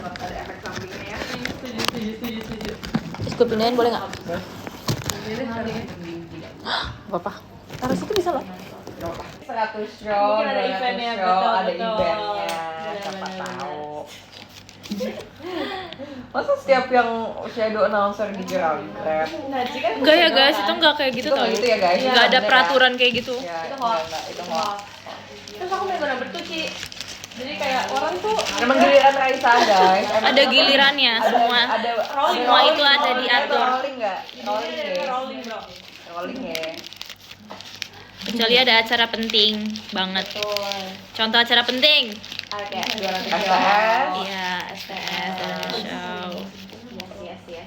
ada efek sampingnya ya. Setuju. Terus gue pindahin boleh nggak? Apa? Taruh situ bisa loh. 100 show, Mungkin ada 200 eventnya, show, betul, ada betul. eventnya, siapa Benar-benar. tahu. Masa setiap yang shadow announcer dijerat? Enggak ya guys, itu enggak kayak gitu Itu tau. nggak gitu ya, guys? Enggak ada Bener, peraturan kayak gitu. Ya, Itu enggak, hoax. itu hoax. Terus aku bener-bener bercuci. Jadi kayak orang tuh Emang giliran Raisa, guys. Emang Ada gilirannya semua. Semua itu ada diatur. Rolling nggak? Rolling ya. rolling bro. Rolling ya. Kecuali ada acara penting banget. Contoh acara penting. Oke. STS. Iya, STS, ada show. Yes.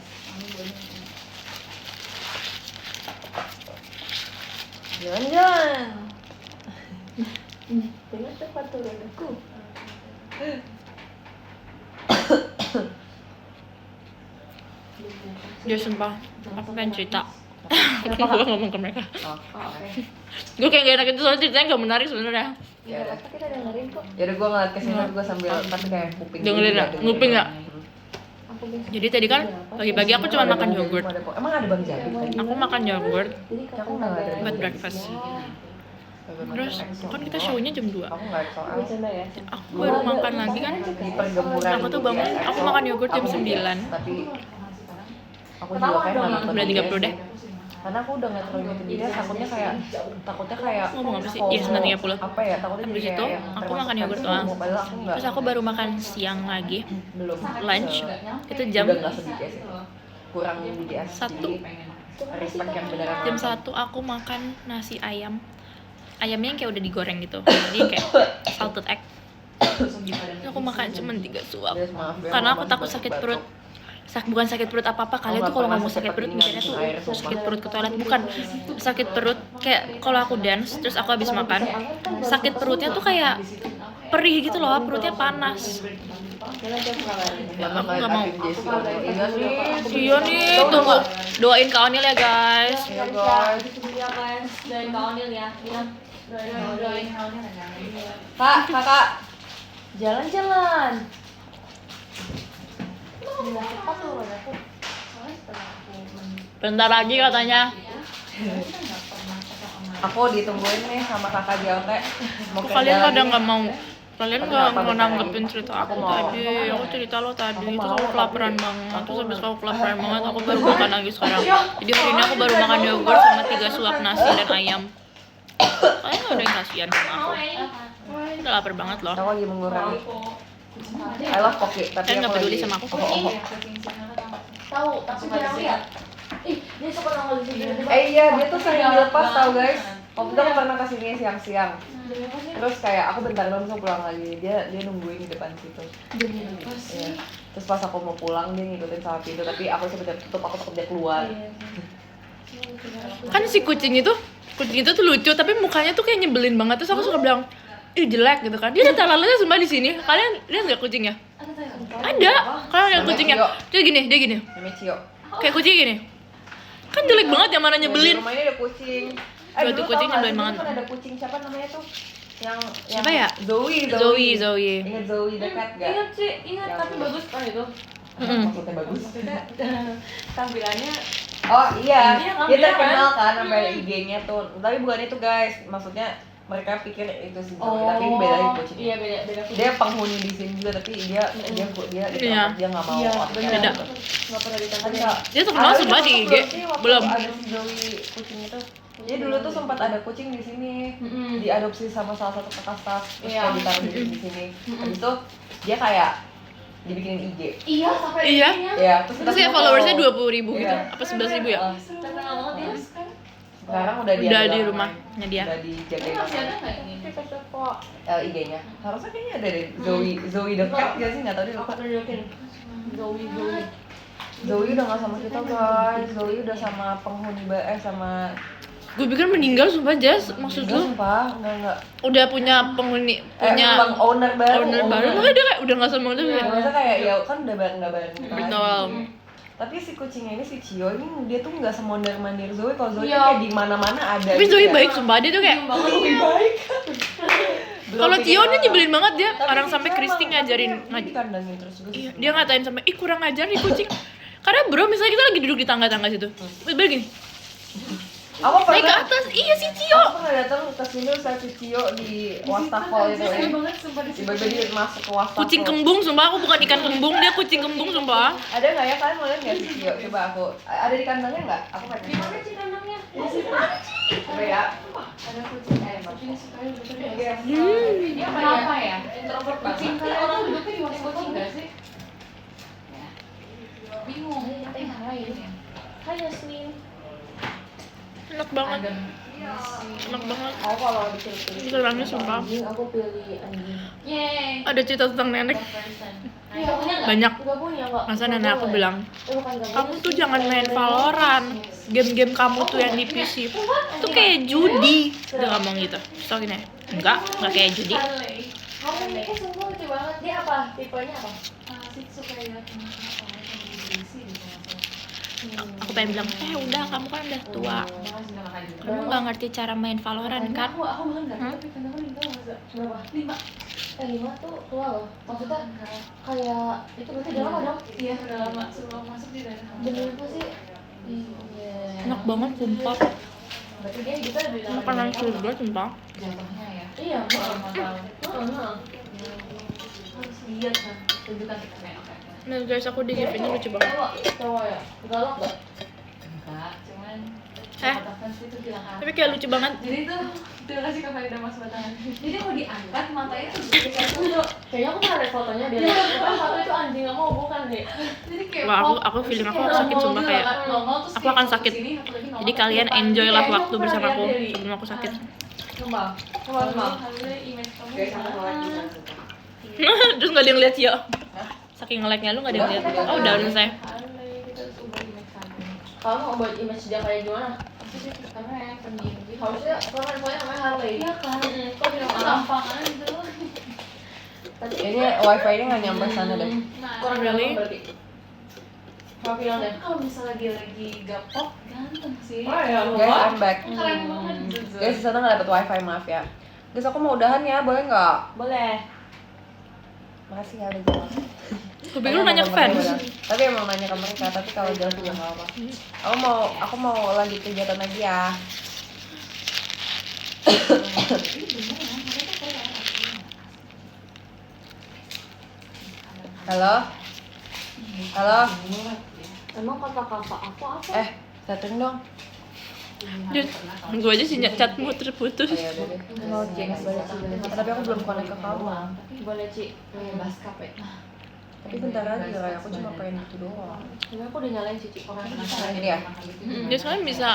Jalan-jalan. Dengan tepat turunku. Dia sumpah, aku pengen cerita. Gue ngomong ke mereka. Oh, oke. Gue kayak gak enak itu soalnya ceritanya gak menarik sebenarnya. Ya udah. Apa kita dengerin kok? Ya udah gue ngeliat kesini tapi gue sambil tapi kayak kuping. Dengerin nggak? Nguping nggak? Aku bisa. Jadi tadi kan pagi-pagi aku cuma makan yogurt. Emang ada Bang Jabi tadi? Aku makan yogurt Jadi Aku nggak ada. buat breakfast. Terus kan kita show-nya jam 2. Aku nggak soal. bercanda ya. Aku baru makan lagi kan. Di pergemburan. Aku tuh bangun, aku makan yogurt jam 9. Tapi aku juga kayak nggak nonton Udah 30 deh. Karena aku udah nggak terlalu ngikutin dia, takutnya kayak Ngomong apa sih? FOMO. Iya, 9.30. Apa ya? Takutnya jadi Habis kayak itu, yang aku termasuk makan yogurt FOMO, doang. padahal aku nggak. Terus aku baru makan siang lagi. Belum Lunch. Itu jam udah nggak se-BTS itu. Kurang BTS. 1. Jadi respect yang beneran. Jam 1 aku makan nasi ayam. Ayamnya yang kayak udah digoreng gitu. Jadi kayak salted egg. Terus aku makan cuma 3 suap. Guys, maaf ya, Karena aku Mama takut juga sakit batuk. perut. Bukan sakit perut apa-apa. Kalian tuh kalau ngomong sakit perut mikirnya tuh sakit perut ke toilet. Bukan sakit perut kayak kalau aku dance terus aku habis makan, sakit perutnya tuh kayak perih gitu loh, perutnya panas. Mama Aku nggak mau. Iya nih. Iya nih, tunggu. Doain Kak Onil ya guys. Iya guys. Iya guys, doain Kak Onil ya. Bilang doain Kak Onil. Kak, kakak. Jalan-jalan. Cepat tuh aku. Bentar lagi katanya. Aku ditungguin nih sama kakak JOT. Mau Kalian kerja pada lagi. nggak mau. Kalian Tapi nggak kenapa mau bentar nanggepin lagi? cerita Aku aku mau. tadi. Aku cerita lo tadi. Terus aku mau, kelaparan tapi banget. Terus aku habis nggak- aku kelaparan banget, aku baru makan lagi sekarang. Jadi hari ini aku baru makan yogurt sama 3 suap nasi dan ayam. Kalian nggak ada yang kasihan sama aku. Udah lapar banget loh. Aku lagi mengurangi. I love Pocky, tapi Kalian nggak aku peduli lagi- sama aku? Tahu, tapi jarang lihat. Ih, dia suka nongol di sini. Iya, dia tuh sering dilepas tau guys. Waktu itu aku pernah kesini siang-siang. Terus kayak aku bentar doang langsung pulang lagi. Dia nungguin di depan situ. Iya. Terus pas aku mau pulang dia ngikutin sama pintu, tapi aku sebenarnya tutup, aku takut dia keluar. Kan si kucing itu tuh lucu, tapi mukanya tuh kayak nyebelin banget. Terus aku suka bilang, ih jelek gitu kan. Dia ada talalanya sumpah di sini. Kalian lihat nggak kucingnya? Ada. Kalian lihat kucingnya? Dia gini. Namanya Cio. Kayak kucing gini. Kan jelek banget yang mana Di nyebelin. rumah ini ada kucing. Dua tuh dulu kucing tau nggak nyebelin sih, banget. Kan ada kucing siapa namanya tuh? Yang Siapa ya? Zoe. Zoe. Ingat Zoe the cat gak? Ingat sih, ingat Yang- tapi bagus kan itu. Maksudnya bagus. Tampilannya Oh iya, Iya, dia kan? terkenal kan sampai ada IG-nya tuh. Tapi bukan itu guys, maksudnya mereka pikir itu si Zoe, tapi ini beda lagi kucingnya. Iya beda Dia penghuni di sini juga, tapi dia Iya. dia nggak mau Iya, orang bener. Beda. nggak pernah ditangkap. Dia terkenal Ada sumpah juga di IG. belum sih, waktu Belum. ada si Zoe kucing itu. Jadi dulu tuh sempat ada kucing di sini, diadopsi sama salah satu kakak staff, terus Iya. kayak ditaruh di sini. Habis itu dia kayak dibikinin IG. Iya, sampai Iya. ininya. Ya, Terus kayak followersnya 20.000 gitu, Iya. apa 11.000 ya? Terkenal banget ya. Sekarang udah dia Udah bilang di main. rumahnya dia. Udah dijagain Masih ada sama nggak ini? IG-nya. Harusnya kayaknya ada deh. Zoe the cat gak sih? Nggak tahu deh lupa. Aku tunjukin. Zoe. Zoe udah nggak sama kita guys. Zoe udah sama penghuni sama Gue pikir meninggal sumpah Jess, maksud enggak lu sumpah, enggak. udah punya penghuni, punya bang owner baru. makanya dia kayak udah nggak sama dia Ya, kayak. masa kayak ya kan udah bareng nggak bareng kita Betul. lagi. Tapi si kucingnya ini si Cio ini dia tuh nggak semondar mandir Zoe. Kalau Zoe Iya. kayak di mana-mana ada. Tapi gitu Zoe ya. baik sumpah, dia tuh kayak Zoe baik. Kalau Tio dia nyebelin banget dia, orang sampai Kristi ngajarin dikandangin terus. Iya, dia ngatain sampai ih kurang ajar nih kucing. Karena bro, misalnya kita lagi duduk di tangga-tangga situ. Tiba-tiba gini, Aku naik ke pernah atas, iya si Tio. Aku pernah datang ke sini saya si Cio di wastafel itu ya. Tiba-tiba dia masuk ke wastafel. Kucing kembung, sumpah aku bukan ikan kembung, dia kucing kembung sumpah. Ada nggak ya kalian mau lihat nggak si Cio? Coba aku ada di kandangnya nggak? Aku pengen. Gimana sih kandangnya? Di sini. Coba ya. Ada kucing kucing supaya betul Dia kenapa ya? Introvert Kucing banget. kalian orang hidupnya di mana kucing nggak sih? Bingung. Hai Yasmin. Enak banget, enak banget. Aku kalau dipilih-pilih. Bisa nangis sumpah. Aku pilih anjing. Yeay. Ada cerita tentang nenek. Iya, punya nggak? Banyak. Udah punya kok. Masa nenek aku bilang, Bukan nggak kamu punya tuh sih. jangan main Valorant. Game-game kamu tuh yang di PC tuh kayak judi. Dia ngomong gitu. Terus aku gini, enggak kayak judi. Kamu ini semua lucu banget. Dia apa? Tipenya apa? Aku pengen bilang, udah kamu kan udah tua. Kamu nggak ngerti cara main Valorant kan? Aku bahkan nggak tapi kenapa nih tahu nggak? Berapa? 5. 5 tuh tua loh. Maksudnya kayak itu berarti udah lama dong? Iya udah lama. Sebelum masuk di daerah. Bener apa sih? Iya. Enak banget sumpah. Berarti dia kita lebih lama. Makanan surga sumpah. Jatuhnya ya. Iya. Tahu. Harus lihat kan. Tunjukkan kita kayak oke. Nah guys, aku di gift ini lucu banget. Cowok ya? Galak nggak? Enggak, cuman Eh, fans itu bilang apa? tapi kayak lucu banget. Jadi tuh dia kasih ke Farida Mas Batangan. Jadi mau diangkat matanya tuh kayak Kayaknya aku pernah lihat fotonya dia. Kan foto itu anjing nggak mau bukan deh. jadi kayak Wah, aku feeling aku sakit sumpah kayak. Aku akan sakit. Jadi kalian enjoy lah waktu bersama aku sebelum aku sakit. Coba. Guys, aku mau lagi. Terus nggak ada yang lihat ya? Saking nge-like-nya lu nggak ada yang lihat. Oh udah selesai. Kamu mau buat image dia kayak gimana? Karena ya pendiam gitu. Harusnya kemarin pokoknya namanya Harley. Iya kan? Kok bilang apa? Gampang aja. Tadi Kayaknya wifi-nya nggak nyampe sana deh. Nah, kurang Really? gampang berarti. Kamu bilang deh. kalau misalnya lagi gapok ganteng sih. Guys, I'm back. Keren banget Zuzu. Guys, di sana nggak dapet wifi, maaf ya. Guys, aku mau udahan ya, boleh nggak? Boleh. Makasih ya udah jawab. Gue pikir lu nanya ke fans. Tapi emang nanya ke mereka, tapi kalau jawab juga nggak apa. Aku mau lanjut kegiatan lagi ya. Halo? Halo? Emang kata-kata aku apa? Setting dong. Gue aja sih chatmu terputus. Ayo, udah deh. Mau cek tapi aku belum connect ke kamu. Boleh Ci. Baskap ya. Tapi bentar aja, kayak aku cuma pengen gitu doang. Tapi aku udah nyalain Cici. Orang penasaran. Ini ya? Dia sekarang bisa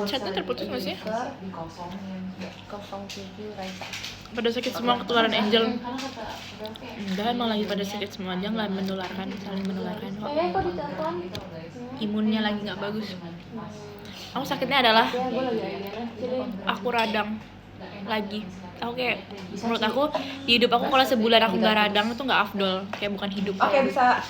chatnya terputus nggak sih? Dikosongin. 07 Raisa. Pada sakit semua ketularan Angel. Karena kata berarti Enggak, emang lagi pada sakit semua aja nggak menularkan, saling menularkan kok. Kok ditelepon? Imunnya lagi nggak bagus. Aku sakitnya adalah Ya, gue lagi aja. Jadi aku radang lagi. Aku kayak menurut aku di hidup aku kalau sebulan aku nggak radang itu nggak afdol, kayak bukan hidup. Oke, bisa.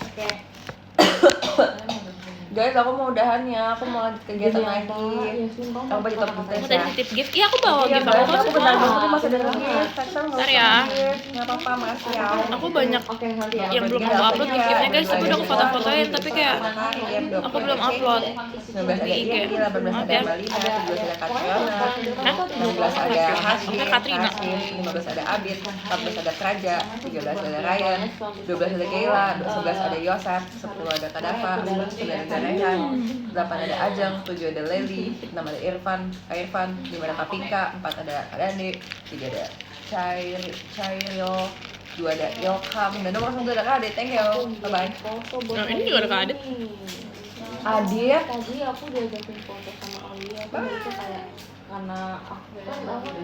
Guys, aku mau udahan ya. Aku mau lanjut kegiatan lagi. Aku bagi top Aku gift tadi ya. titip gift. Iya aku bawa Iya, gift guys, aku aku bentar semua. banget masih ada gift. Texel nggak Bentar usah ya. gift. Nggak apa-apa, makasih ya. Aku banyak Oke, nanti ya. yang belum aku upload gift-giftnya guys. Aku udah aku foto-fotoin tapi kayak aku belum upload 19 ada di IG. Indi, 18 Maaf ada ya. Malina, 17 ada Katriona, Hah? 16 ada Hasyim, Oke, Katrina. 15 ada Abid, 14 ada Praja, 13 ada Ryan, 12 ada Kayla, 11 ada Yosef, 10 ada Kadafa, 9 ada Rehan, 8 ada Ajeng, 7 ada Leli, 6 ada Irfan, 5 ada Kapika, 4 ada Kadani, 3 ada Cairyo, 2 ada Ilham, dan nomor 1 ada Kak Adit. Thank you, bye-bye. Nah, ini juga ada Kak Adit. Adit, Tadi aku diajakin foto sama Aulia, tapi itu kayak karena aku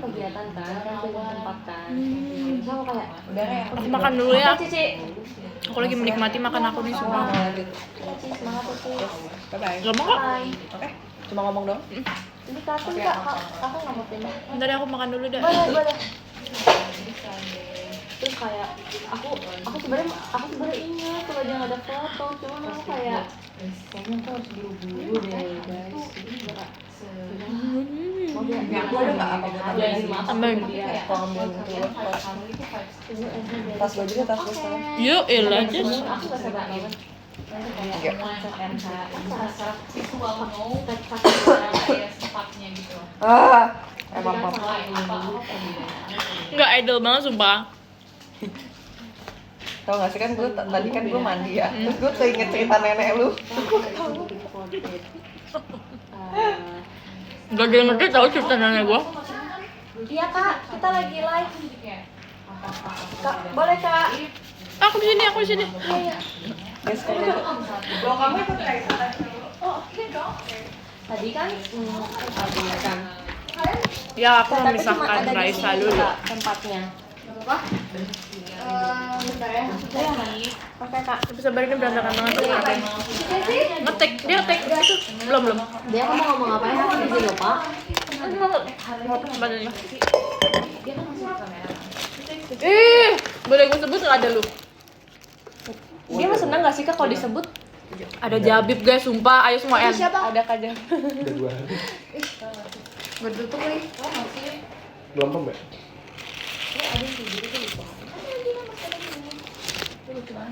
kegiatan kan, aku di tempat kan. Terus aku kayak udah ya. Aku makan dulu ya. Cici. Aku lagi menikmati makan aku nih semua. Lanjut. Cici semangat Cici. Bye-bye. Gak mau kok. Bye. Oke, cuma ngomong dong. Ini kartun Kak, aku nggak mau pindah. Bentar ya, aku makan dulu dah. Boleh. Terus kayak aku sebenarnya ingat kalau aja nggak ada foto, cuman aku kayak kayaknya aku harus buru-buru deh guys. Mau Gue ada nggak apa buat Ambil. kalau ambil itu tas gue juga tas gue sekarang. Yuk, elah aja. Aku nggak sabar banget. visual mau kayak sempatnya gitu. Emang Nggak idol banget sumpah. tau gak sih kan gue tadi kan gue mandi ya, terus gue keinget cerita nenek lu. Gak ada yang ngerti tau cerita nenek gue. Iya kak, kita lagi live. Kak, boleh kak? Aku di sini. Iya. Guys, kalau kamu ikut Oh iya dong. Tadi kan ada kan. Ya aku Tapi cuma memisahkan ada di Raisa sini dulu. Kak, tempatnya. Apa? Bentar ya. Oke kak. Tapi sabar ini berantakan banget sih. Iya sih. Ngetek, dia ngetek. Belum. Dia kamu ngomong apa ya? Aku izin lupa. Mau badannya. Boleh gue sebut nggak ada lu? Dia mah seneng gak sih kak kalau disebut? Ada Jabib guys, sumpah. Ayo semua N. Siapa? ada kajang. Ada 2 hari. Bertutup nih. Belum pembek.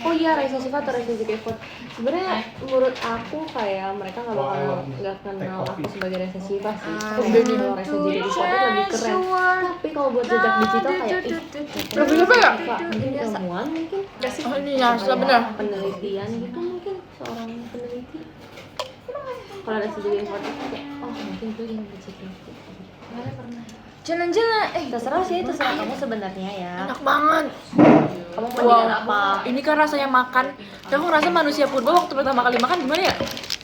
Oh iya, Raisa Siva atau Raisa Zikifut. Sebenarnya menurut aku kayak mereka nggak kenal aku sebagai Raisa Siva sih. Kalau Raisa Zikifut itu lebih keren. Tapi kalau buat jejak digital kayak Lebih apa ya? mungkin dia ilmuwan mungkin. Oh ini ya, benar. Penelitian gitu mungkin seorang peneliti. Kalau Raisa Zikifut itu kayak mungkin gue yang Zikifut. Jalan-jalan, terserah sih, terserah kamu sebenarnya ya. Enak banget. Kamu mendingan apa? Ini kan rasanya makan. Dan aku ngerasa manusia purba waktu pertama kali makan gimana ya?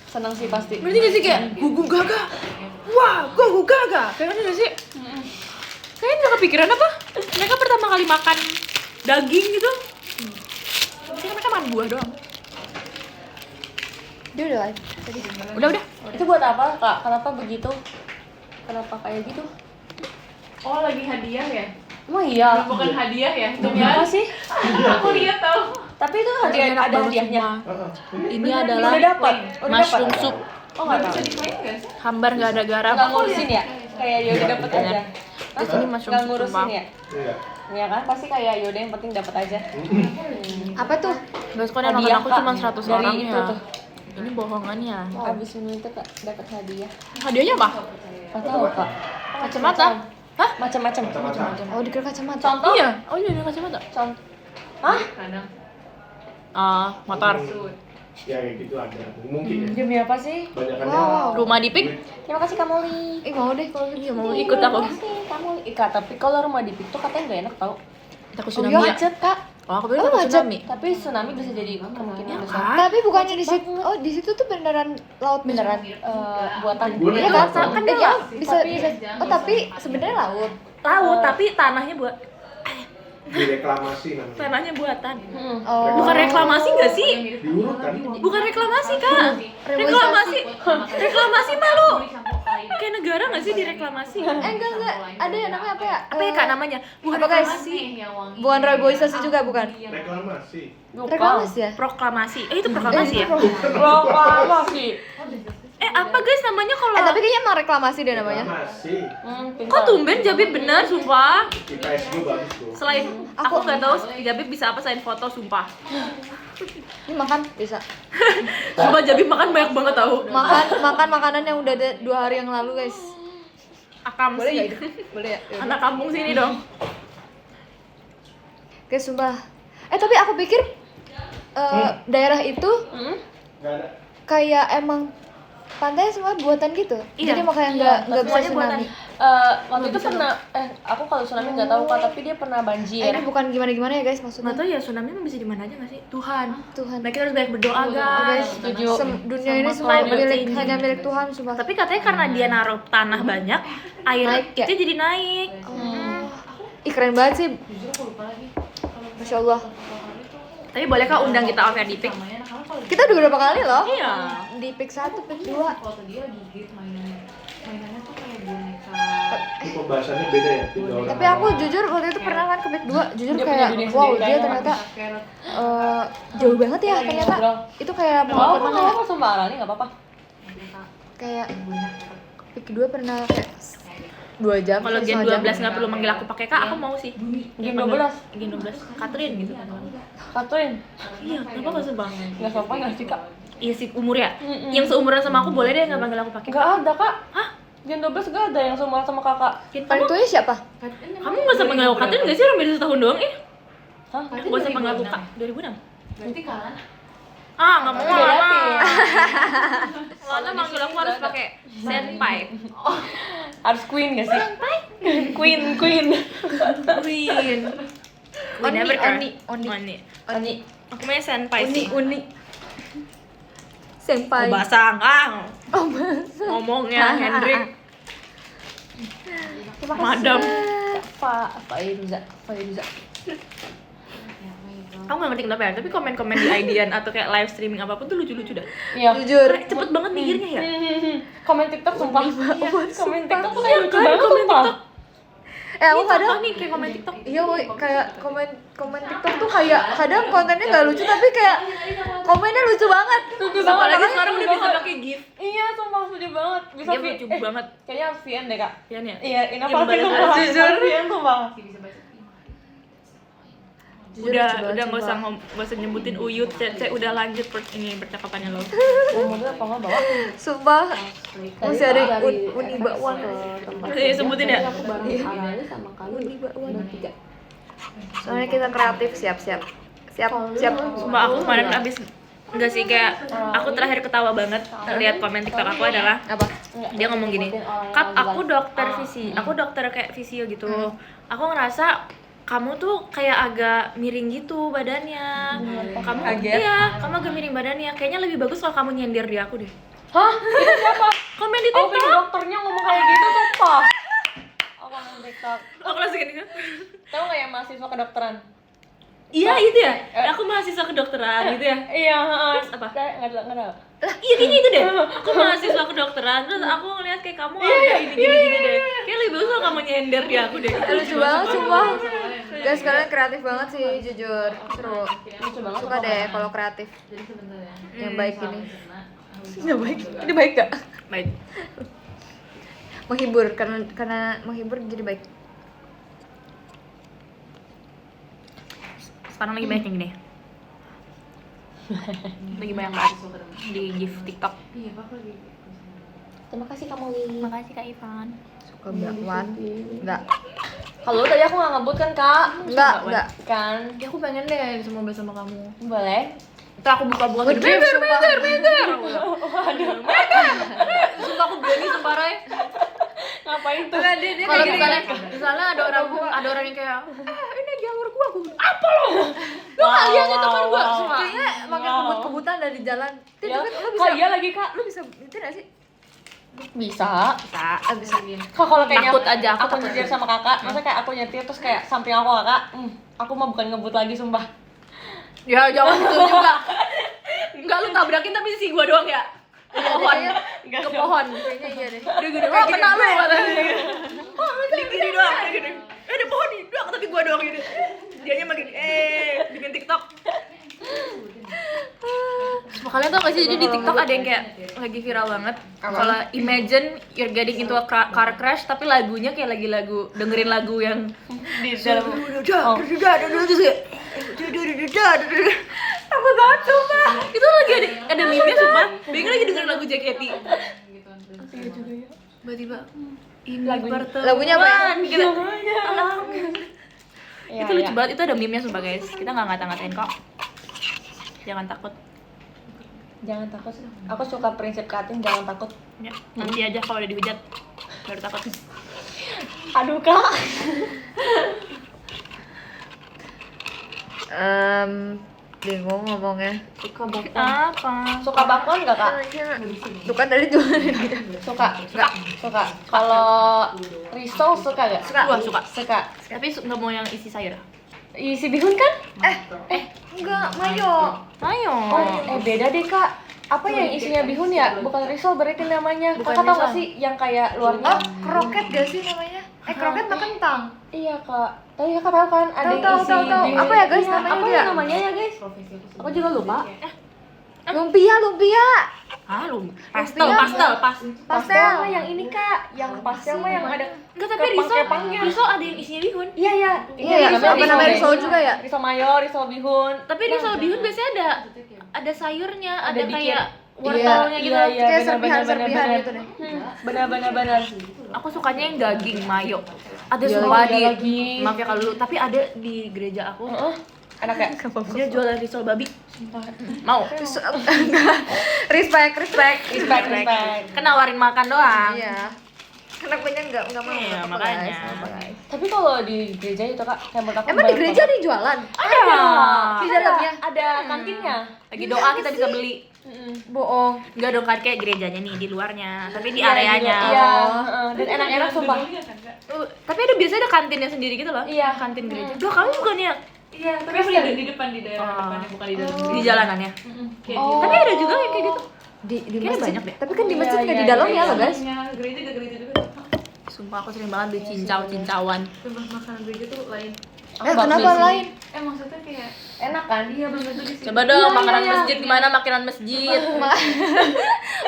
Seneng sih pasti. Ngerti gak sih kayak gugu gaga? Wah, gugu gaga. Kayak ngerti gak sih? Kayaknya gak kepikiran apa? Mereka pertama kali makan daging gitu. Mungkin mereka makan buah doang. Dia udah live. Udah. Itu buat apa kak? Kenapa begitu? Kenapa kayak gitu? Oh lagi hadiah ya? Emang iya. Bukan hadiah ya? Demi apa sih? Aku lihat tau. Tapi itu hadiah Enak ada banget, hadiahnya. sumpah. Ini adalah Udah dapat. mushroom soup. Oh nggak tahu. Dimain gak sih? Hambar gak ada garam. Nggak ngurusin ya? Kayak Yoda dapat aja. Di sini mushroom Nggak soup ngurusin sumpah. ya? Iya. Iya kan? Pasti kayak Yoda yang penting dapat aja. Apa tuh? Guys, kok yang nonton Hadiah, aku Kak. cuma 100 Dari orang itu ya. tuh. Ini bohongannya. Abis minum itu kak dapat hadiah. Hadiahnya apa? Nggak tahu kak. Kacamata? Hah? Macam-macam. Oh, dikira kacamata. Contoh? Iya. Oh iya, ada kacamata. Contoh. Hah? Kadang Motor. Ya kayak gitu ada. Mungkin ya. Demi apa sih? Banyakannya. Wow. Rumah di Pik. Terima kasih Kak Molly. Mau deh kalau gitu. Mau ikut aku. Terima kasih Kak Molly. Kak, tapi kalau rumah di Pik tuh katanya nggak enak tau. Takut Oh, tsunami iya, ya? Macet kak. Oh, aku pikir Oh, takut macet. tsunami. Tapi tsunami bisa jadi kemungkinan Ya besar. kan? Tapi bukannya di situ. Oh, di situ tuh beneran laut Beneran buatan. Boleh. Iya kan? Buatan. Kan Iya, bisa bisa. Oh, tapi sebenarnya laut. Laut, tapi tanahnya buat Direklamasi namanya. tanahnya buatan. Oh. Bukan reklamasi nggak sih? Diurut kan? Bukan reklamasi kak. Reklamasi, reklamasi malu. Kayak negara nggak sih direklamasi? Enggak. Ada yang namanya apa ya? Apa ya kak namanya? Bukan Apa, guys? reklamasi, Bukan reboisasi juga bukan? Reklamasi. Reklamasi ya? proklamasi. Itu proklamasi ya? Proklamasi. Apa guys namanya kalau? Tapi kayaknya emang reklamasi deh namanya. Reklamasi. Kok tumben Jabib bener, sumpah. IPS gue bagus tuh. Selain aku nggak tahu Jabib bisa apa selain foto, sumpah. Ini makan bisa. Sumpah Jabib makan banyak banget tahu. Makan makanan yang udah ada 2 hari yang lalu, guys. Akam Boleh sih. enggak itu? Boleh ya? Yaudah. Anak kampung sini dong. Guys, sumpah. Tapi aku pikir daerah itu Gak ada. kayak emang pantai semua buatan gitu. Iya. Jadi makanya nggak bisa semuanya buatan. tsunami. Waktu itu pernah, aku kalau tsunami nggak tahu kak, tapi dia pernah banjir. Ini bukan gimana-gimana ya, guys, maksudnya. Nggak tahu ya tsunami emang bisa di mana aja nggak sih? Tuhan. Tuhan. Nah, kita harus banyak berdoa guys. Guys, setuju. Dunia ini Sama semua climate milik change. hanya milik Tuhan, sumpah. Tapi katanya karena dia naruh tanah banyak, air Naik ya? itu jadi naik. Ih, keren banget sih. Masya Allah. Tapi boleh kak undang kita off air di Pik? Kita udah berapa kali loh? Iya. Di pick 1, pick 2. foto dia gigit mainannya tuh kayak boneka. Itu pembahasannya beda ya. 3 orang. Tapi aku jujur waktu itu pernah kan ke pick 2. Jujur Dia kayak punya dunia wow, sendiri, dia kayak ternyata jauh banget ya ternyata. Itu kayak Nggak apa-apa, nggak apa-apa, sumpah Arali nggak apa-apa. kayak pick 2 pernah kayak 2 jam. Kalau Gen 12 nggak perlu manggil aku pakai kak, aku mau sih. Gen Panggil 12? Gen 12 Catherine gitu kan. Katrin, Iya, kenapa nggak sumpah? nggak sopan nggak sih kak? Iya sih umur ya. Yang seumuran sama aku boleh deh nggak panggil aku pakai. Nggak ada kak. Hah? Gen 12 nggak ada yang sama kakak. Paling tuanya siapa? Kamu nggak usah panggil aku Catherine nggak sih? Orang beda setahun doang Hah? Aku nggak usah panggil aku kak. 2006. Berarti kan Nggak mau Beda lama. tim. Soalnya manggil aku harus pakai senpai. Harus queen nggak sih? Queen. Queen. Oni, Never care. Oni. Ani. Aku punya senpai sih. Uni. Senpai. Oh, bahasa Kang. Ngomongnya Hendrik. Madam. Fairuza. Aku nggak ngerti kenapa ya, tapi komen-komen di IDN atau kayak live streaming apapun tuh lucu-lucu dah. Iya. Jujur. Kayak cepet banget mikirnya ya. Komen TikTok sumpah. Komen TikTok tuh kayak lucu Kan, banget komen sumpah. TikTok. Aku Ini kadang contoh nih kayak komen TikTok. iya woy, kayak komen TikTok tuh kayak kadang kontennya nggak lucu tapi kayak komennya lucu banget. Lucu banget. Apalagi makanya sekarang lucu udah bisa banget. pakai GIF. Iya, sumpah lucu banget. Bisa Dia Vi- lucu banget. Kayaknya harus VN deh kak. Ya nih. Iya, Yang inovatif balas- sumpah. jujur. VN sumpah. Jujur Udah lucu banget, nggak usah sumpah. nggak usah nyebutin Uyut, Cece udah lanjut ini percakapannya lo. Mobil apa nggak bawa? Sumpah masih ada dari uni bakwan. Sebutin ya. Aku bareng Arali sama kamu Uni bakwan. bertiga. Soalnya kita kreatif, siap. Sumpah aku kemarin abis enggak sih kayak aku terakhir ketawa banget lihat komen TikTok aku adalah Apa? dia ngomong gini, "Kak, aku dokter visi, aku dokter kayak visio gitu. Aku ngerasa kamu tuh kayak agak miring gitu badannya. Kamu iya, kamu agak miring badannya. Kayaknya lebih bagus kalau kamu nyender di aku deh." Hah? Itu siapa? Komen di Oh, TikTok. dokternya ngomong kayak gitu sumpah. Oh, komen TikTok. Aku langsung gini kan. Tahu nggak yang mahasiswa kedokteran? Iya itu ya. Aku mahasiswa kedokteran gitu ya. Iya, heeh. Terus apa? Nggak tahu. Iya kayaknya itu deh. Aku mahasiswa kedokteran terus aku ngeliat kayak kamu agak ini gini deh. Kayak lebih bagus kalau kamu nyender di aku deh. Lucu banget sumpah. Guys, kalian kreatif banget sih, jujur. Seru. Lucu banget. Suka deh kalau kreatif. Yang baik ini. Yang baik. Ini baik gak? Baik. Menghibur karena menghibur jadi baik. Sekarang lagi banyak yang gini. Lagi banyak banget di gift TikTok. Terima kasih kamu Lili. Makasih Kak Ivan. Suka bakwan. Enggak. Kalau tadi aku nggak ngebut kan kak? Enggak. Kan? Ya aku pengen deh bisa ngobrol sama kamu. Boleh. Ntar aku buka-buka gitu. Ngedrift, sumpah. Sumpah aku berani sumpah Ray. Ngapain tuh? Dia Kalau kayak misalnya ada orang yang kayak ini jalur gua apa lo? Lu nggak lihat itu kan gua sumpah. kayaknya makin kebut-kebutan dari jalan. Tapi Ya. lu bisa Iya lagi kak. lu bisa itu enggak sih? Bisa. Bisa. Kak kalau kayaknya Takut aja, aku aku takut. nyetir sama kakak, masa kayak aku nyetir terus kayak samping aku kakak, aku mah bukan ngebut lagi sumpah. Ya jangan gitu juga. Enggak lu tabrakin tapi si gua doang ya. Ke pohon. Enggak Ke pohon. Kayaknya iya deh. Udah gini. Wah kena lu katanya. Di kiri doang. Di gini. Ada pohon nih doang tapi gua doang gini. Dianya makin bikin TikTok. Semua kalian tau gak sih, jadi di TikTok ada yang kayak lagi viral banget. Kalau imagine you're getting into a car crash tapi lagunya kayak lagi dengerin lagu yang Di dalam Takut banget sumpah. Itu lagi ada meme-nya sumpah. Bingung lagi dengerin lagu JKT. Tiba-tiba ini Lagunya apa ya? Gitu. Ya, Itu lucu banget, itu ada meme-nya sumpah guys. Kita nggak ngata-ngatain kok. Jangan takut. Jangan takut. Aku suka prinsip Katin, jangan takut. Ya, nanti aja kalau udah dihujat baru takut. Aduh kak. Bingung ngomongnya. Suka bakwan. Apa? Suka bakwan nggak kak? Tuh kan tadi tuh. Suka. Suka. Kalau risol suka nggak? Wah, suka. Suka. Tapi nggak mau yang isi sayur. Isi bihun kan? Enggak, mayo. Ayo. Beda deh kak. Apa yang isinya bihun ya? Bukan risol berarti namanya. Bukan Kakak tau risol. gak sih yang kayak luarnya? Oh, kroket gak sih namanya? Kroket mah kentang. Iya kak. Tapi kakak tahu kan ada yang Tahu. isi bihun. Apa ya guys Iya, namanya apa dia? ya namanya ya guys? Aku juga lupa. Lumpia. Ah, lu pastel. Pastel. yang ini Kak, yang pastel mah yang ada Enggak, tapi risol ada yang isinya bihun. Iya, apa namanya risol juga ya? risol mayo, risol bihun. Tapi risol bihun biasanya ada sayurnya, ada Ada dikit. kayak wortelnya gitu. Iya, Kayak benar. serpihan gitu deh. Benar. Aku sukanya yang daging mayo. Ada Iya, sumpah ada di lagi. maaf ya kalau dulu, tapi ada di gereja aku. Enak ya? Dia jualan risol babi. Mau. Respect. Respect. Kan nawarin makan doang. Iya. Karena punya nggak mau. Iya, apa-apa, makanya. guys, apa-apa, guys. Tapi kalau di gereja itu Kak, kayak menurut aku Emang di banyak gereja banget. ada yang jualan? Ada. Di dalamnya? Ada kantinnya. Lagi doa kita bisa beli. Bohong. Enggak dong kan kayak gerejanya nih di luarnya, tapi di Iya, areanya. Iya, dan enak-enak sumpah. Tapi ada biasanya ada kantinnya sendiri gitu loh. Iya. Kantin gereja. Loh, kamu bukannya Iya, tapi di depan di daerah depannya bukan di dalam. di jalanannya? Kayak Oh. Tapi ada juga yang kayak gitu. Di Kayaknya masjid. banyak deh. Tapi kan di Iya, masjid nggak iya, di dalam iya, ya lo guys. gereja juga. Sumpah aku sering banget beli cincau-cincauan. Sumpah makanan gereja tuh lain. Kenapa lain? Maksudnya kayak Enak kan? iya belum tentu di sini. Coba dong Iya, makanan iya. masjid gimana makanan masjid?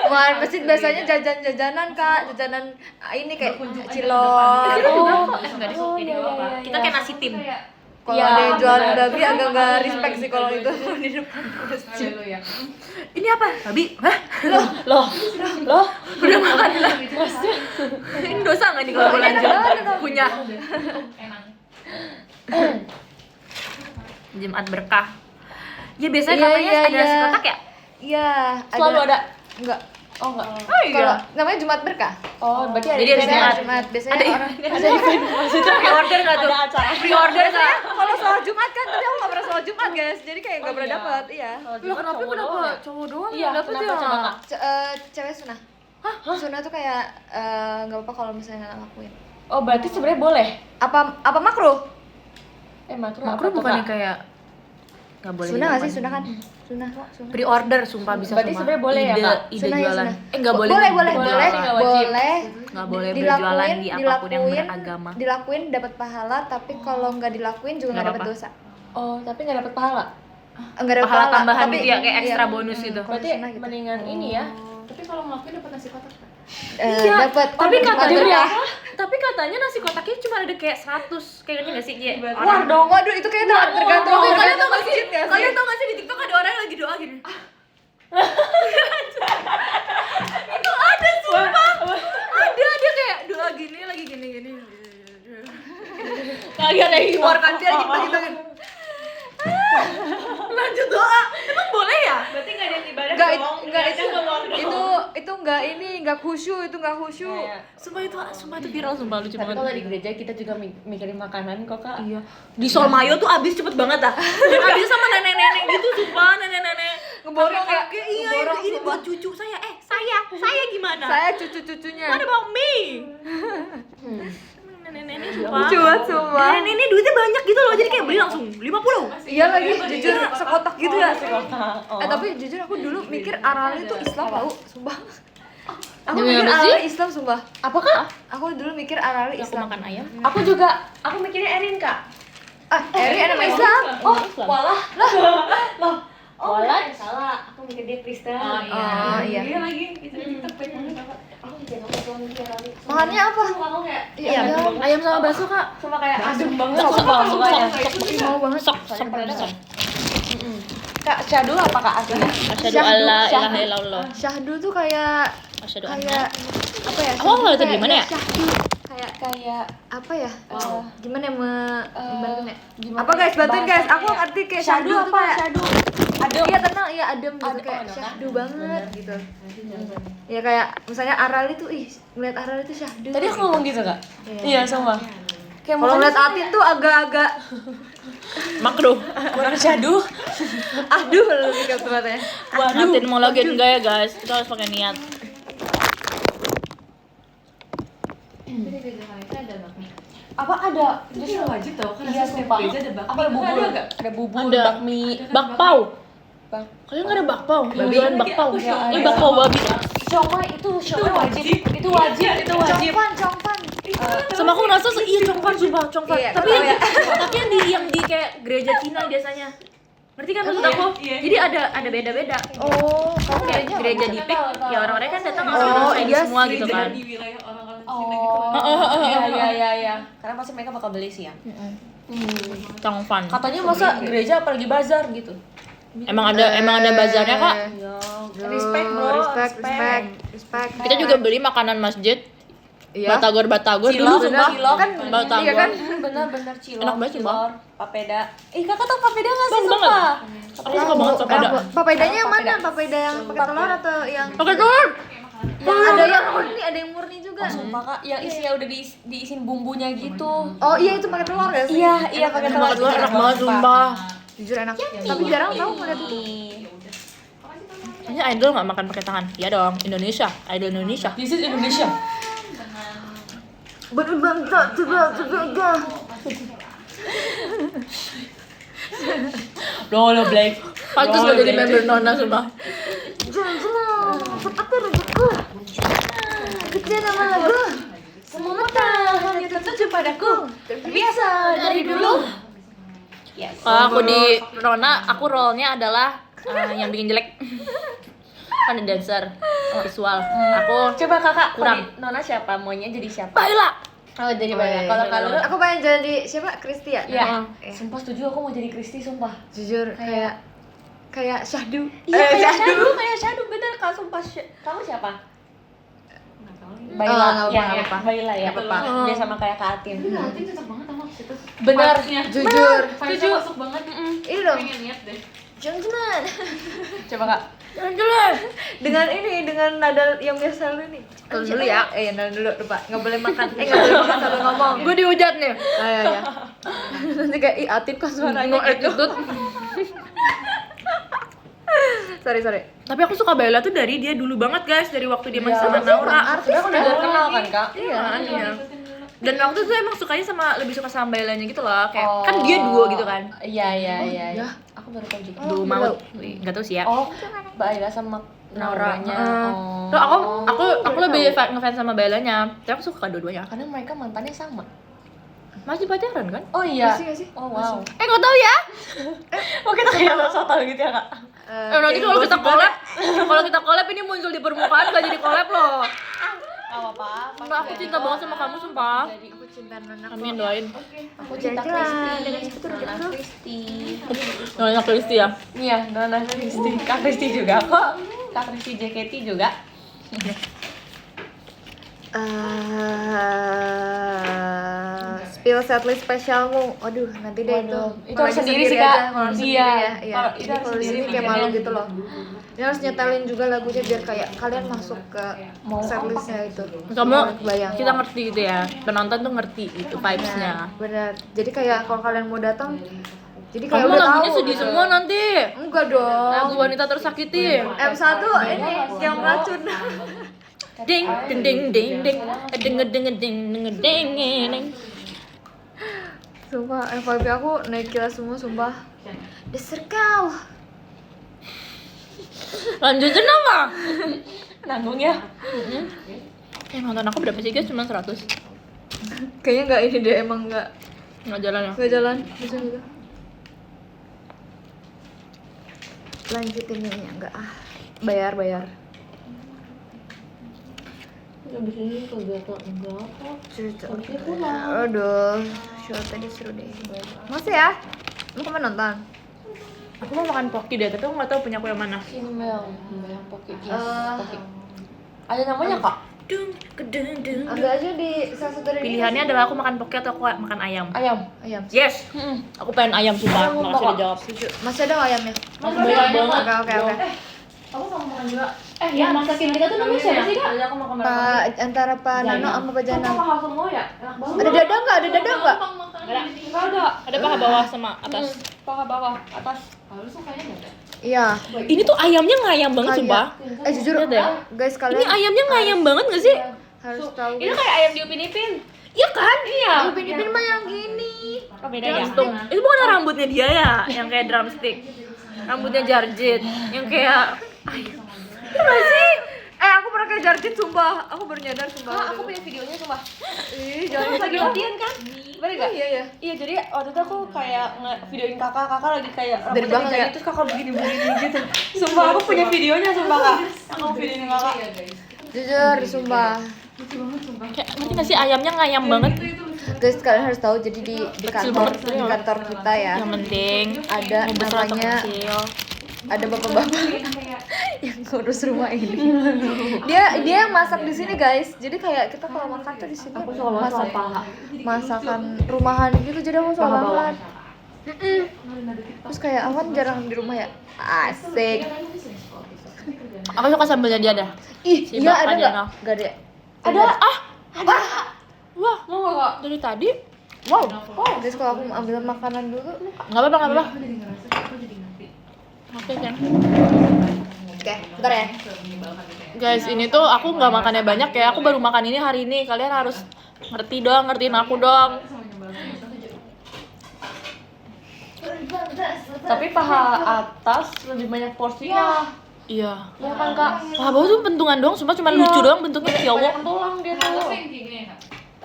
Wah, masjid biasanya jajan-jajanan kak, jajanan ini kayak cilok. Kita juga Oh. kok. Enggak deh, Oh, ini iya, nggak apa-apa. iya, Kita iya. kayak nasi tim. Kalau Iya, ada yang jual benar. babi agak nggak respect sih kalau itu di depan. Haleluya. Ini apa? Babi? Hah? Loh. Udah makan lah. Ini dosa nggak nih kalau aku lanjut? Punya. Enak. Jumat berkah. Ya biasanya Iya, katanya iya, ada nasi iya. kotak ya? Iya. Selalu ada. Enggak. Oh enggak. Oh Kalau namanya Jumat berkah. Oh, berarti ada. Jadi ada Biasanya Jumat. Jumat. Biasanya Ada orang. ada event maksudnya pre-order nggak tuh? Ada acara. Pre-order nggak? Kalau sholat Jumat kan, tapi aku nggak pernah sholat Jumat guys. Jadi kayak nggak pernah dapat. Iya. Loh kenapa cowok doang Iya, yang dapet kenapa ya? coba Kak? Cewek sunah. Hah? Sunah tuh kayak nggak apa-apa kalau misalnya nggak lakuin. Oh, berarti sebenarnya boleh. Apa makruh? Makruh Makro apa tuh, bukannya Kak? kayak nggak boleh Sunah nggak sih? dilakukan. Sunah kan? Sunah. Pre-order sumpah bisa Berarti sumpah. sebenarnya boleh ya, Ide- Kak? Ide Sunah ya, jualan. sunah. Nggak boleh. Boleh, berjualan. nggak wajib. boleh. Nggak boleh berjualan di apapun yang beragama. Dilakuin dapat pahala, tapi kalau nggak dilakuin juga nggak Nggak dapat apa-apa. dosa. Oh, tapi nggak dapat pahala. Nggak dapat Pahala tambahan tapi gitu ya, kayak iya. ekstra bonus gitu. Kalau Berarti sunah gitu. mendingan ini ya. Tapi kalau ngelakuin dapat nasi kotak kan? Dapat. Tapi katanya Demi ya, apa? tapi katanya nasi kotaknya cuma ada kayak 100 kayak gini nggak sih? Kayak Wah orang. dong, waduh itu kayak tergantung. Kalian tergantung tau gak sih? masjid nggak sih? Kalian tau gak sih di TikTok ada orang yang lagi doa gini? Itu ada sumpah. Ada dia kayak doa gini lagi gini. Lagi ada yang Keluarkan dia gitu. Lanjut doa. Emang boleh ya? Berarti nggak ada yang ibadah Enggak, dong. enggak Niatnya nggak mau dong. itu enggak ini, enggak khusyuk, itu enggak khusyuk. Sumpah itu viral sumpah lucu Tapi banget. kalau di gereja kita juga mikirin makanan kok, Kak. Iya. Di Solmayo tuh abis cepet banget dah. Dan abis sama nenek-nenek gitu sumpah nenek-nenek. Ngeborong ya? Iya Ngeborong, ini sumpah. buat cucu saya. Saya gimana? Saya cucu-cucunya. What about me? Nenek-nenek sumpah. Lucu banget sumpah. Nenek-nenek duitnya banyak gitu loh. Jadi kayak beli langsung 50. Iya lagi, jujur sekotak gitu ya. Oh. Tapi jujur aku dulu mikir Arali itu Islam tau, sumpah. Aku Demi mikir apa sih? Arali Islam sumpah. Apakah? Aku dulu mikir Arali Aku Islam. makan ayam. Aku juga. Aku mikirnya Erin, Kak. Eri nama Islam. Oh, walah. Loh. Oh, Walah. salah. Aku mikir dia Kristen. Oh, iya. Iya lagi. Itu TikTok baik banget Kakak. Aku jangan ngomong mikir Erin. Makannya apa? Aku kayak Iya. Ayam sama bakso kak. cuma kayak adem banget. Sok, Sok, sok, makanya. Mau banget. Sok Soalnya sok. Kak, syahdu apa Kak aslinya? Asyhadu Syahdu, alla ilaha syahdu. illallah. Syahdu tuh kayak Asyhadu kayak apa ya? Aku nggak tahu di mana ya? Syahdu kayak apa ya? Gimana ya bantuin ya? Gimana Apa guys, bantuin guys. bahasanya Aku ya? ngerti kayak Syahdu syahdu tuh apa? kayak Syahdu. Adem. Iya tenang, iya adem gitu Adem, kayak adem. syahdu banget gitu. Ya kayak misalnya Arali tuh ngeliat Arali tuh syahdu. Tadi aku ngomong gitu Kak? Iya, sumpah. Kayak Kalau mukanya ngeliat tuh Atin tuh agak-agak Makruh. kurang syahdu. aduh lebih ke tempatnya. Nanti mau lagi enggak ya guys? Kita harus pakai niat. Apa ada? Justru wajib tau kan Iya, setiap sumpah. gereja ada bakmi. Apa ada bubur? Ada nggak? Ada bubur, Ada. bakmi. Bakpao. Bak- Kalian nggak ada bakpao? Babi. Jualan bakpao. Ya, Ini ada. bakpao babi. Siomay itu siomay wajib. Itu wajib, itu wajib. Congpan. Sama aku ngerasa iya congpan sumpah congpan. Iya, Tapi tahu ya. tapi yang di kayak gereja Cina biasanya. Ngerti kan maksud aku? Jadi ada beda-beda. Oh, kamu Kayak gereja di PIK, ya orang-orang kan datang Chinese iya semua sih, gitu kan. Di wilayah orang-orang Cina Oh, gitu. iya. Karena pasti mereka bakal beli sih ya. Chongfan. Katanya masa gereja apalagi bazar gitu. Emang ada bazarnya kak. Respect bro, respect. Kita juga beli makanan masjid. Iya. Batagor dulu Cilok, sumpah. cilok kan Batagor. iya kan? bener cilok. Enak banget, Sumpah. cilor, papeda. Kakak tau papeda nggak sih? Bang banget. Sumpah. Aku suka banget papeda. Papedanya yang mana? Papeda yang pakai telur atau yang Pakai telur. ada yang murni, ada yang murni juga. Sumpah kak, yang isinya udah diisin bumbunya gitu. Oh iya itu pakai telur ya sih? Iya pakai Pakai telur enak banget sumpah. Jujur enak. Tapi jarang tahu ngeliat itu. Ini idol nggak makan pakai tangan? Iya dong, Indonesia, idol Indonesia. This is Indonesia. Berbangga, coba. Lo Black. Pantes gak jadi member Nona sumpah. Jalan, seperti rezekiku. Kecil nama lagu. Semua mata hanya tertuju padaku. Biasa dari dulu. Yes. Kalau aku di Nona, aku role-nya adalah yang bikin jelek. Kan dancer, visual. Aku Coba kakak, Kurang. Nona siapa? Maunya jadi siapa? Baila. Oh jadi Oh, banyak. iya, Kalau iya. kalau Aku pengen jadi siapa? Kristi ya? ya, Iya. sumpah setuju aku mau jadi Kristi sumpah. Jujur kayak Syahdu. Iya kayak Shadow bener kak sumpah. Kamu siapa? Baila, nggak apa-apa. Baila ya. Nggak apa-apa. Dia sama kayak Kak Atin. Nanti cocok banget sama situ. Bener. Jujur. Setuju. Masuk banget. Ini dong. Pengen lihat deh. Jangan. Coba kak. Jalan-jalan. Dengan nada yang biasa lu nih. Kalau dulu ya, nada dulu lupa. Nggak boleh makan. Nggak boleh makan sambil ngomong. Gue dihujat nih. Ya. Nanti kayak Atin kok suaranya gitu. Sorry. Tapi aku suka Baila tuh dari dia dulu banget guys, dari waktu dia masih sama Naura. Artis Aku udah kenal kan kak. Iya. Dan waktu itu emang sukanya lebih suka sama Bailanya gitu loh, kayak Oh. kan dia duo gitu kan. Iya. Aku baru tahu juga. Duo maut. Enggak tahu sih ya. Oh, Baila sama Nauranya. Tuh aku lebih ngefans sama Bailanya. Tapi aku suka dua-duanya. Karena mereka mantannya sama. Masih pacaran kan? Oh iya. Masih nggak sih? Oh wow. Enggak tahu ya. Oh kita kayak so tau gitu ya kak. Nanti kalau kita collab ini muncul di permukaan gak jadi collab loh. Apa-apa. Mbak, aku cinta banget sama kamu sumpah. Aku cinta Nona. Amin, doain. Aku cinta Jalan-jalan Kristi. dengan sepatu Nona gitu. Kristi. Nona Kristi ya. Iya, Nona Kristi. Kak Kristi juga kok. Kak Kristi JKT juga. Spill setlist spesialmu. Aduh, nanti deh itu. Itu harus sendiri sih, Kak. Iya. Iya. Kalau itu Ini harus kalau di sini sendiri kayak malu makanya. gitu loh. Ini harus nyetelin juga lagunya biar kayak kalian masuk ke setlistnya itu. Kamu Bayang. kita ngerti gitu ya. Penonton tuh ngerti itu vibes-nya. Benar. Jadi kayak kalau kalian mau datang, jadi kayak Kamu udah tahu. lagunya sedih gitu. semua nanti. Enggak dong. Lagu wanita tersakiti. M1 ini yang racun. Ding ding ding ding ding ding ding ding ding ding. Sumpah, FYP aku naik gila semua, sumpah. Dasar kau. Lanjutin apa? Nanggung ya. Nonton aku berapa sih guys? Cuma 100. Kayaknya nggak ini deh, emang nggak Jalan ya. jalan. Bisa gitu. Lanjutin ya, enggak ah. Bayar. Abis ini kegiatan enggak kok. Aduh, show tadi seru deh. Masih ya? Lu kemana nonton? Aku mau makan poki deh, tapi aku nggak tahu punya aku yang mana. Ini Mel Poki. Poki. Ada namanya kak? Dung kedung dung. Ambil aja di salah satu dari Pilihannya adalah aku makan poki atau aku makan ayam. Ayam. Yes. Aku pengen ayam sumpah. Ayam, Makasih Kak. dijawab. Masih ada nggak ayamnya? Masih banyak banget. Oke. Aku mau makan juga. Yang masakin kita tuh namanya siapa sih kak? Ada aku makan Antara Pak Nano sama Pak Janang. mahal semua ya? Enak banget. Ada dada nggak? Enggak ada. Ada paha bawah sama atas. Paha bawah, atas. Kalau lu sukanya enggak ada? Iya. Ini tuh ayamnya ngayam banget sumpah. Jujur Lihat deh. guys, Ini kalian ayamnya ngayam banget gak sih? harus tahu. Ini kayak ayam di Upin-Ipin. Iya kan? Iya. Upin-Ipin mah yang gini. Oh, beda ya? Itu bukan rambutnya dia ya, yang kayak drumstick. Rambutnya Jarjit, yang kayak Iya nggak sih? Aku pernah kayak Jarjit sumpah. Aku baru nyadar sumpah. Ah, aku punya videonya sumpah. Ih, jangan Lagi latihan kan? Bener gak? Iya ya. Iya, jadi waktu itu aku kayak videoin kakak lagi kayak Dari rambutnya belakang dijahit, ya? terus kakak begini gitu. Sumpah aku punya videonya sumpah kak. Aku videoin kakak. Jujur, sumpah. Kayak ngerti gak sih ayamnya ngayam banget. Guys, kalian harus tahu jadi di kantor kita ya. Yang penting Ada mau besar atau namanya kecil. ada bapak-bapak yang ngurus rumah ini. Dia yang masak di sini guys. Jadi kayak kita kalau makan tuh di sini masakan rumahan gitu. Jadi aku suka banget. Terus kayak Awan jarang di rumah ya. Asik. Aku suka sambalnya dia dah. Ih, Si iya Bang ada Adiano. nggak ada? Ada. Wah, Mau gak kak? dari tadi. Wow. Guys, kalau aku mau ambil makanan dulu. Nggak apa-apa. Oke kan. Oke, bentar ya. Guys, ini tuh aku nggak makannya banyak ya. Aku baru makan ini hari ini. Kalian harus ngertiin aku dong. Tapi paha atas lebih banyak porsinya. Iya. Iya kan kak? Wah, bawah tuh bentungan doang, sumpah cuma lucu doang bentuknya ya Allah. Banyak tulang dia tuh. Atasnya yang kayak gini ya kak?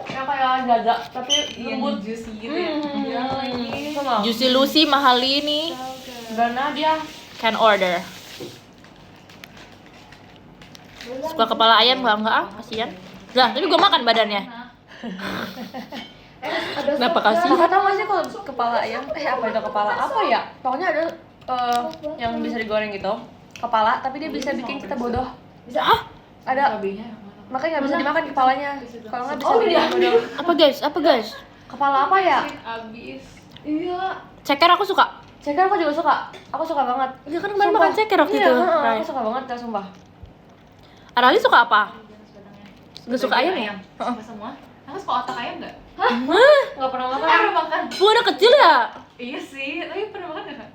Yang kayak jaga tapi Yang lembut. juicy gitu ya? Iya lagi. Sama. Juicy Lucy mahal ini. Karena dia Can order. Suka kepala ayam enggak ah, kasihan. Lah, tapi gua makan badannya. Kenapa kasih? Kakak tau gak sih kalau kepala ayam, apa itu kepala apa ya? Pokoknya ada yang bisa digoreng gitu, kepala, tapi dia bisa bikin kita bodoh. Bisa ah? Ada, makanya nggak bisa dimakan kepalanya. Kalau nggak bisa bikin kita bodoh. Apa guys? Kepala apa ya? Abis. Iya. Ceker aku suka. Ceker aku juga suka. Aku suka banget. Iya kan kemarin makan ceker waktu Iya, itu. aku suka banget kan sumpah. Arali suka apa? Gak suka ayam ya? Suka semua. Aku suka otak ayam nggak? Hah? Nggak pernah makan. Pernah makan? Gua anak kecil ya? Iya sih, tapi pernah makan nggak kak?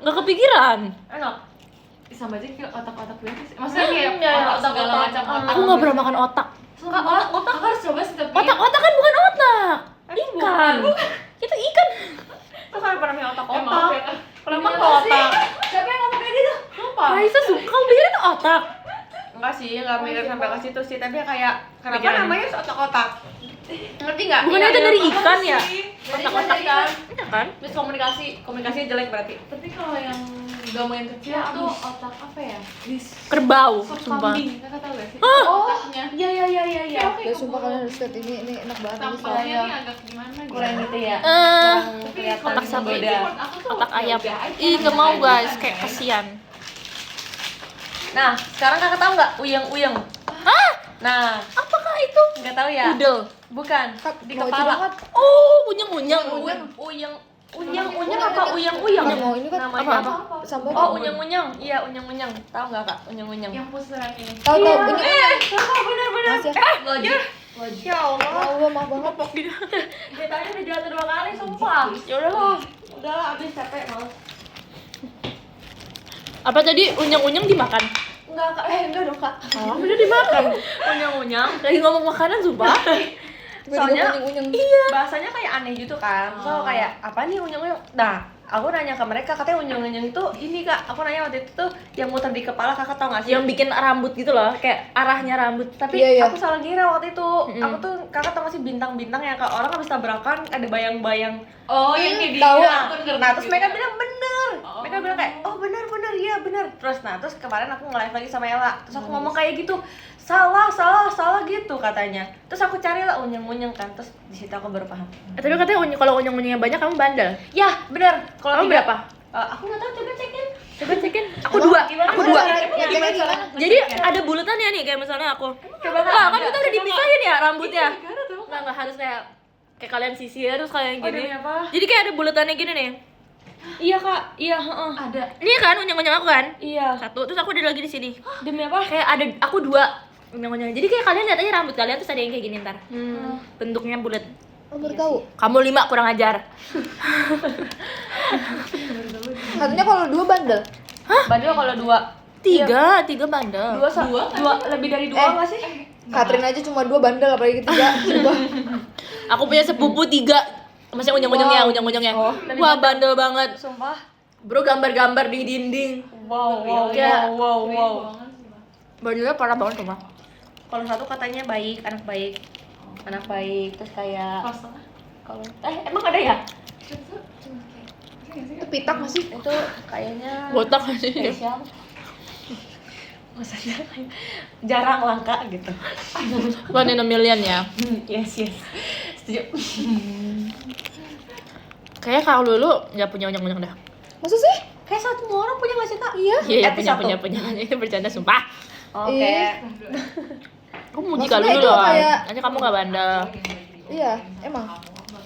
Enggak kepikiran. Enak. Ih, sama aja kayak otak-otak gue sih. Maksudnya kayak Iya, otak otak-otak. segala macam otak. Aku nggak pernah makan otak. Kak, otak harus coba sih tapi. Otak kan bukan otak. Ikan. Itu ikan. Tuh kan pernah makan Maaf otak-otak. ya kak. Kalau emang otak. Siapa yang ngomong kayak gitu? Kenapa? Raisa suka kau pikir itu otak. Enggak sih, enggak mikir sampai ke situ sih, tapi kayak kenapa Pikiran. namanya otak-otak? Ngerti nggak? Bukannya Iya, itu dari iya. ikan ya? Otak-otak kan? Iya kan? Komunikasinya jelek berarti. Tapi kalau yang gak mau yang kecil tuh otak apa ya? Kerbau, Sop sumpah. kambing, kakak tahu gak sih? Ah! Otaknya. Iya. Ya sumpah kalian harus lihat ini enak banget ini Tampaknya soalnya. nih agak gimana gitu. Kurang gitu ya. Tapi Kelihatan kalau otak sapi. berbeda. aku tuh Otak ayam. udah aja. Ih, nggak mau guys, kayak kasihan. Nah, sekarang kakak tahu nggak uyeng-uyeng? Ah, Nah, apakah itu? nggak tahu ya? Udel. Bukan. Di Mau itu kepala. banget. Oh, unyeng-unyeng. Uyeng apa uyeng-uyeng? Mau ini kan Namanya apa? sambal. Oh, uyeng-uyeng. Iya, uyeng-uyeng. Tahu nggak kak? Uyeng-uyeng. Yang pusaran ini. Tahu ini. Bener-bener. Mas ya. Logik. Ya Allah. Ya Allah, maaf banget. Dia tadi udah jatuh 2 kali, sumpah. Ya udahlah. Udahlah, abis capek males. Apa tadi unyeng-unyeng dimakan? Enggak dong kak. Oh, udah dimakan. Uyeng-uyeng. Lagi ngomong makanan sumpah. Soalnya unyeng-unyeng. bahasanya kayak aneh gitu kan. So kayak apa nih unyeng-unyeng? Nah, aku nanya ke mereka katanya unyeng-unyeng itu ini kak. Aku nanya waktu itu tuh yang muter di kepala, kakak tau gak sih? Yang bikin rambut gitu loh, kayak arahnya rambut. Tapi Iya, iya. aku salah kira waktu itu. Aku tuh kakak tau gak sih bintang-bintang yang kalau orang habis tabrakan ada bayang-bayang. Oh, yang kayak di Tahu. Nah, terus mereka bilang bener. Mereka bilang kayak oh bener iya bener. Terus kemarin aku nge-live lagi sama Ella. Terus aku ngomong kayak gitu. Salah gitu katanya. Terus aku cari lah unyeng-unyeng kan. Terus di situ aku baru paham. Tapi katanya kalau unyeng-unyengnya banyak kamu bandel. Ya, bener. Kalau Kamu tiga- berapa? Aku nggak tahu, coba cekin. Coba cekin. Aku dua. Aku dua. Gimana gimana? Jadi ada bulutannya nih kayak misalnya aku. Coba Lah, kan kita udah dipisahin ya rambutnya. Gara tuh. Nggak harus kayak kalian sisir terus kalian Oh, gini. demi apa? Jadi kayak ada bulutannya gini nih. Iya kak, iya. Ada. Ini kan unyeng-unyeng aku kan? Iya. Satu, terus aku ada lagi di sini. Demi apa? Kayak ada aku dua unyeng-unyeng. Jadi kayak kalian lihat aja rambut kalian terus ada yang kayak gini ntar. Bentuknya bulat. Oh, baru tahu. Kamu 5 kurang ajar. Katanya kalau 2 bandel. Bandel kalau 2. Tiga bandel. Dua lebih dari 2 nggak sih? Katrin aja cuma 2 bandel apalagi 3. Coba. Aku punya sepupu 3. Masih unyeng-unyengnya, unyeng-unyengnya. Wah, bandel banget. Sumpah. Bro, gambar-gambar di dinding. Wow. Kayak- Banget sih, Bang. Bandelnya parah banget cuma. Kalau satu katanya baik, anak baik, terus kayak kalau emang ada ya? Itu pitak nggak sih? Itu kayaknya Botak gak sih? spesial. Maksudnya kayak jarang langka gitu. One in a million ya. Yes. Setuju. Kayaknya kalau dulu nggak punya unyak-unyak dah. Masa sih? Kayak semua orang punya nggak sih kak? Iya. Iya, Tapi punya, satu. punya. Itu bercanda sumpah. Oke. Iya. Aku muji Maksudnya kalau itu dulu loh. kayak- Nanti kamu nggak bandel. Iya, emang.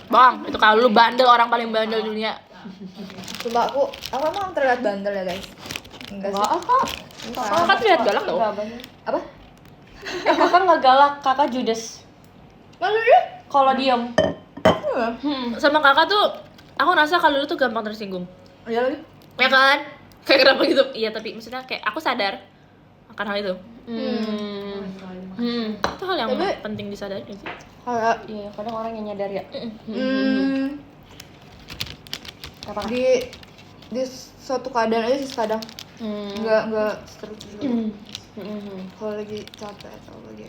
Bang, itu kalau lu bandel, orang paling bandel di dunia. Coba aku emang terlihat bandel ya guys? Enggak sih. Kak. Kakak kan lihat galak tau. Apa? Kakak nggak galak, kakak judes. Malu ya? Kalau diem. Sama kakak tuh, aku rasa kalau lu tuh gampang tersinggung. Iya lagi. Ya kan? Kayak kenapa gitu? Iya, tapi maksudnya kayak aku sadar akan hal itu. Itu hal yang Tapi- penting disadari sih. Kayak Iya, kadang orang yang nyadar ya. Apa? di suatu keadaan aja sih kadang nggak terus kalau lagi capek atau lagi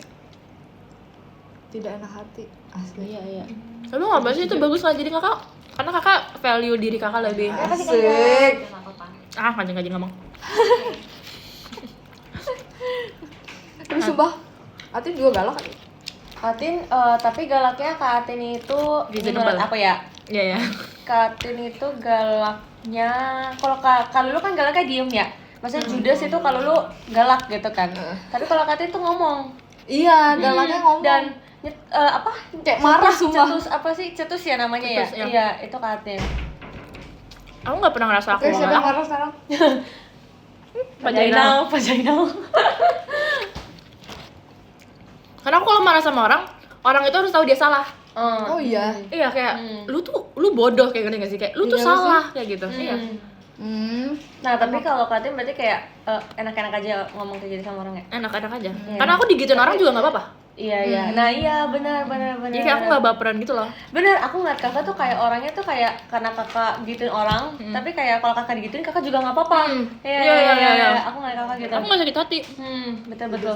tidak enak hati asli. Iya. Tapi nggak apa sih, itu bagus lah jadi kakak. Karena kakak value diri kakak lebih. Asik. Ngajeng-ngajeng ngomong. Tapi sumpah Atin juga galak kan? Atin, tapi galaknya Kak Atin itu Reasonable. menurut aku ya. Iya ya. Kak Atin itu galaknya, kalau lu kan galaknya diem ya. Maksudnya judes itu kalau lu galak gitu kan. Tapi kalau Kak Atin tuh ngomong Iya, galaknya ngomong. dan apa? Kayak marah, sumpah. Cetus apa sih? Cetus ya namanya ya. Cetus, ya. Iya, itu Kak Atin. Aku nggak pernah ngerasa aku Oke, siapa yang galak. marah sekarang? Pak Jainal. Pak Jainal. Karena aku kalau marah sama orang itu harus tahu dia salah. Oh iya. Iya kayak lu bodoh kayak gini gak sih, kayak lu tuh Iya, salah kayak gitu. Iya. Nah, tapi kalau Kak Atin berarti kayak enak-enak aja ngomong kayak gitu sama orang ya. Enak-enak aja. Karena aku digituin orang juga nggak apa-apa. Iya. Nah, iya benar. Jadi kayak aku nggak baperan gitu loh. Bener, aku ngeliat kakak tuh kayak orangnya tuh kayak karena kakak gituin orang, tapi kayak kalau kakak digituin kakak juga nggak apa-apa. Iya. Aku ngeliat kakak gitu. Aku nggak sakit hati. Betul.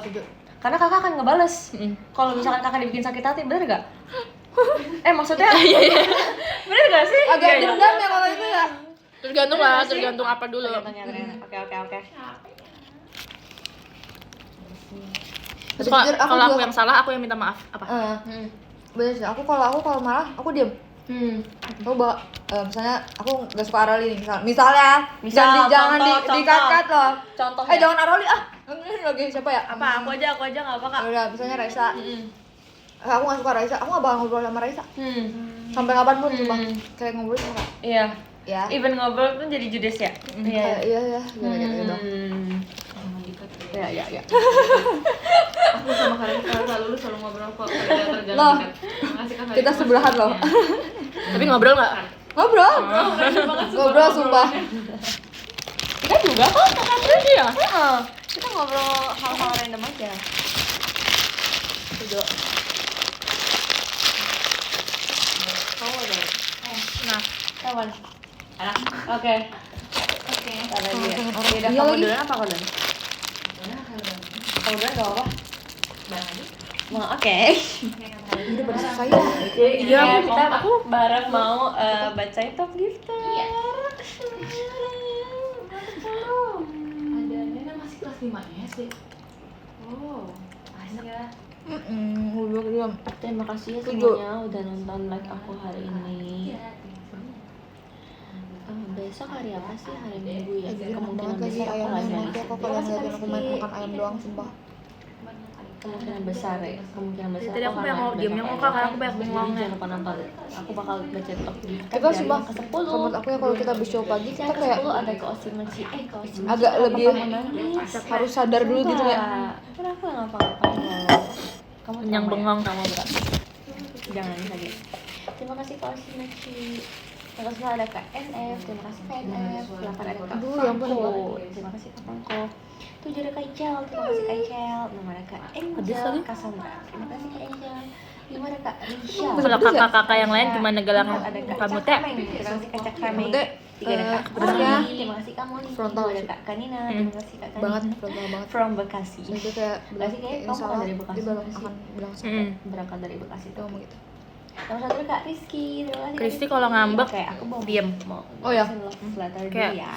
Karena kakak akan ngebales. Kalau misalkan kakak dibikin sakit hati, bener gak? Maksudnya? Iya. Bener gak sih? Agak dendam ya kalau itu ya. Tergantung lah, tergantung apa dulu. Oke. Terus Jujur, aku kalau aku juga- yang salah, aku yang minta maaf. Apa? Bener sih. Aku kalau marah aku diem. Aku misalnya aku nggak suka Aroli nih misalnya jangan contoh. dikat-kat loh. Contoh ya? Jangan Aroli ini lagi siapa ya? Apa? Aku aja gak apa kak. Udah misalnya Raisa. Aku nggak suka Raisa, aku nggak bakal ngobrol sama Raisa sampai kapanpun cuma kayak ngobrol sama Kak. Iya. Ya. Even ngobrol pun jadi judes ya? Kayak iya gitu dong. Iya. Aku sama Karin selalu ngobrol kok kalau dia tergantikan. Loh, Makasih Kak kita Karin. sebelahan loh. Tapi ngobrol nggak? Ngobrol. Ngobrol sumpah. Kita juga kok Iya. kita ngobrol hal-hal random aja. Kamu ada? Nah, Kawan. Oke. Ada dia. Yaudah, Iya kamu lagi. duluan apa aku duluan? Kamu duluan gak apa-apa? Mau oke. Udah pada selesai ya. Iya, aku bareng mau bacain top gifter. Ada Nena masih kelas 5 SD. Oh, asik ya. Udah diam. Terima kasih ya Setuju. semuanya udah nonton live aku hari ini. Besok hari apa sih? Hari Minggu ya? Jadi enak Kemungkinan banget lagi besar aku ayamnya. live Nanti aku kalian liatin aku makan ayam doang sumpah. Kemungkinan besar ya, kemungkinan besar. Tadi aku akan pengen live mau dan diamnya pakai kok, karena aku live. banyak Jadi bengongnya. jangan lupa nonton. Aku bakal baca top gifter Kita dari sumpah yang ke 10. menurut aku ya kalau kita habis show pagi kita Yang ke kayak 10 ada ke Osimachi. Ke Osimachi. agak Kenapa lebih kamu nangis? harus sadar dulu gitu ya. Karena aku nggak ngapa-ngapain loh. Kamu Yang trauma ya? bengong. Trauma berat. Jangan nangis lagi. Terima kasih ke Osimachi. Terima kasih ada Kak NF, terima kasih Kak NF, 8 ada Kak Aduh, ya ampun, Franco, terima kasih Kak Franco. 7 ada Kak Icel, terima kasih Kak Icel. 6 ada Kak Angel, Cassandra, terima kasih Kak Angel. 5 ada Kak Risha. kalau kakak-kakak yang lain gimana galang Ada Kak kamu Cak teh? Rameng, terima kasih Kak Cak Rameng. Teh Tiga ada Kak Kebetulannya Moni, terima kasih Kak Moni. frontal Dua ada sih. Kak Kanina, terima kasih Kak Kanina. banget, frontal banget. From Bekasi. Dan itu kayak bilang Bekasi kayak ini kamu salah, kan dari Bekasi. dia bilang sampai Berangkat dari Bekasi dia tuh. ngomong gitu. Nomor satu Kak Rizky, terima kasih. Kak Rizky Rizky. kalau ngambek, Oke, aku mau diem. Mau Oh, ya? ngasih love letter dulu Kayak- ya.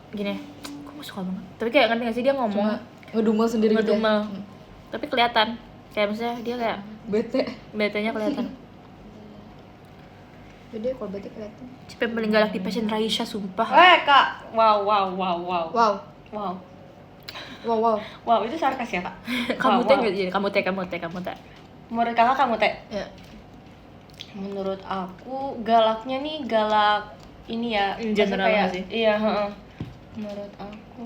Gini, aku suka banget. Tapi kayak ngerti gak sih dia ngomong Cuma ngedumel sendiri gitu ya. ngedumel. Tapi kelihatan. Kayak misalnya dia kayak Bete. betenya kelihatan. Jadi kalau bete kelihatan. Siapa yang paling galak di passion Raisya, sumpah. Kak, wow. Wow. Wow. Wow, wow. Wow, itu sarkas ya Kak? Kamu Wow, teh wow. nggak jadi kamu teh. Menurut kakak kamu teh? Ya. Menurut aku galaknya nih galak ini ya. In maksudnya general kayak, nggak sih? Iya, heeh. Menurut aku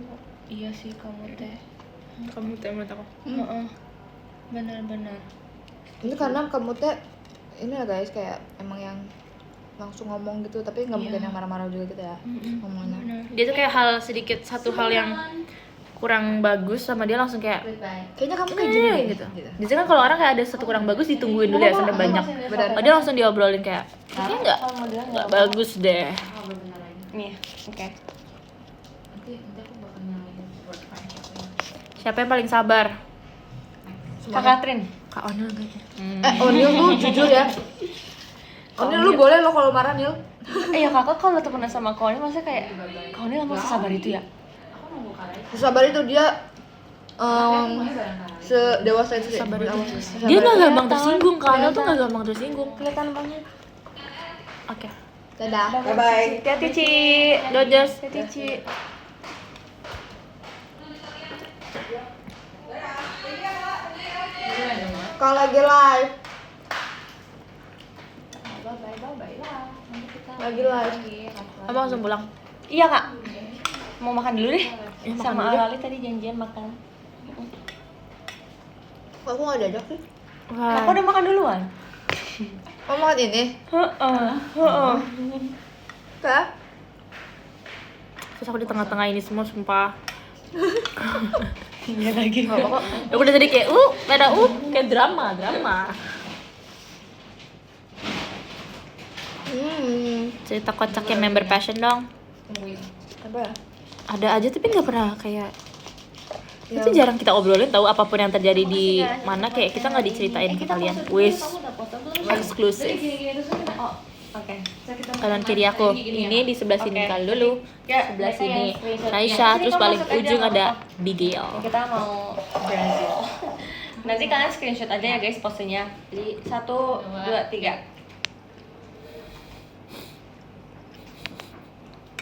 iya sih kamu teh. Kamu teh menurut aku. Heeh. Benar-benar. Ini karena kamu teh ini lah guys kayak emang yang langsung ngomong gitu, tapi nggak mungkin yang marah-marah juga gitu ya ngomongnya. Benar. Dia tuh kayak satu hal yang kurang bagus sama dia langsung kayak Kayaknya kamu kayak gini deh gitu. Biasanya kan kalau orang kayak ada satu kurang bagus ditungguin dulu ya sampai banyak. Benar. Oh, dia langsung diobrolin kayak kayaknya Kalau modelnya nggak bagus deh. Nih, oke. Siapa yang paling sabar? Kak Katrin. Kak Onil kayaknya. Onil lu jujur ya. Onil lu boleh lo kalau marah Nil. Ya kakak kalau temenan sama Kak Oni maksudnya kayak Kak Oni emang sesabar itu ya? Sabar itu dia sedewasa itu sih. Sabar itu. Sabar Dia nggak itu. gampang tersinggung. Kak Onil tuh nggak gampang tersinggung. Kelihatan banget. Oke. Dadah. Bye-bye. Hati-hati Ci. Dodgers. Hati-hati Ci. Kalau lagi live. Lagi live. Kamu langsung pulang. Iya kak. Mau makan dulu deh. Ya, makan Sama dulu deh. Arali tadi janjian makan. Kok aku nggak diajak sih? Wah. Aku udah makan duluan. Oh makan ini? Heeh. Kak? Terus aku di tengah-tengah ini semua sumpah. Iya lagi. Aku udah tadi kayak beda kayak drama. Cerita kocaknya member passion dong. Apa ya? Ada aja tapi nggak pernah kayak itu jarang kita obrolin tahu apapun yang terjadi di mana kayak kita nggak diceritain ke kalian. Wis eksklusif. Oh, oke. Kanan kiri aku ini di sebelah sini Oke. kali dulu, Ya, sebelah mereka sini yang screenshot. Raisya, Sini terus kamu paling masuk aja, ujung nggak ada apa-apa. Bigel. Kita mau Brazil. Nanti kalian screenshot aja ya guys posenya. Jadi 1, 2, 3.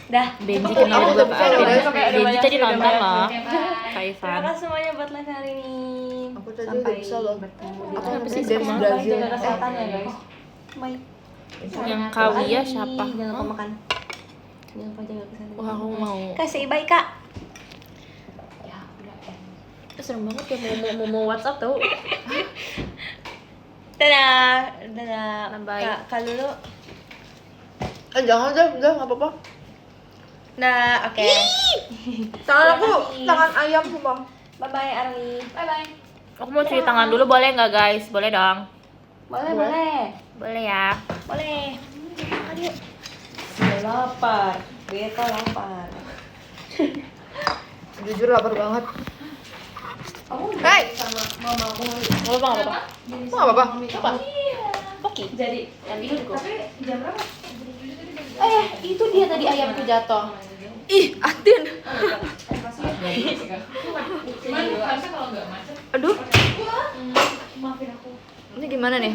Dah. Benji Cukup. kenal Aku gue udah Pak bisa, Arvin. udah Benji tadi nonton loh. Terima Kaifan. kasih semuanya buat live hari ini. Aku tadi udah bisa loh. bertemu di Aku live habis berikutnya. dari Brazil. Jaga kesehatan ya guys. Bye. Yang Kawia siapa? Jangan lupa makan. Jangan lupa jaga kesehatan. Wah, aku mau. Kasih bye kak. Serem banget kayak mau WhatsApp tau. Dadah. Dadah. Bye. Kak dulu. Jangan deh, udah nggak apa-apa. Nah, oke. Tangan aku, tangan ayam sumpah. Bye bye Arli. Bye bye. Aku mau cuci tangan dulu boleh nggak guys? Boleh dong. Boleh, boleh. Boleh ya. Boleh. Makan yuk. Udah lapar. Beta lapar. Jujur lapar banget. Kamu Hey, sama mamamu. Nggak apa-apa. nggak apa-apa. Coba. Poki. Jadi Yang biru kok. jam berapa? Itu dia tadi ayamku jatuh. Ih, Atin. Cuman harusnya kalau nggak macet. Aduh, Maafin aku. ini gimana nih?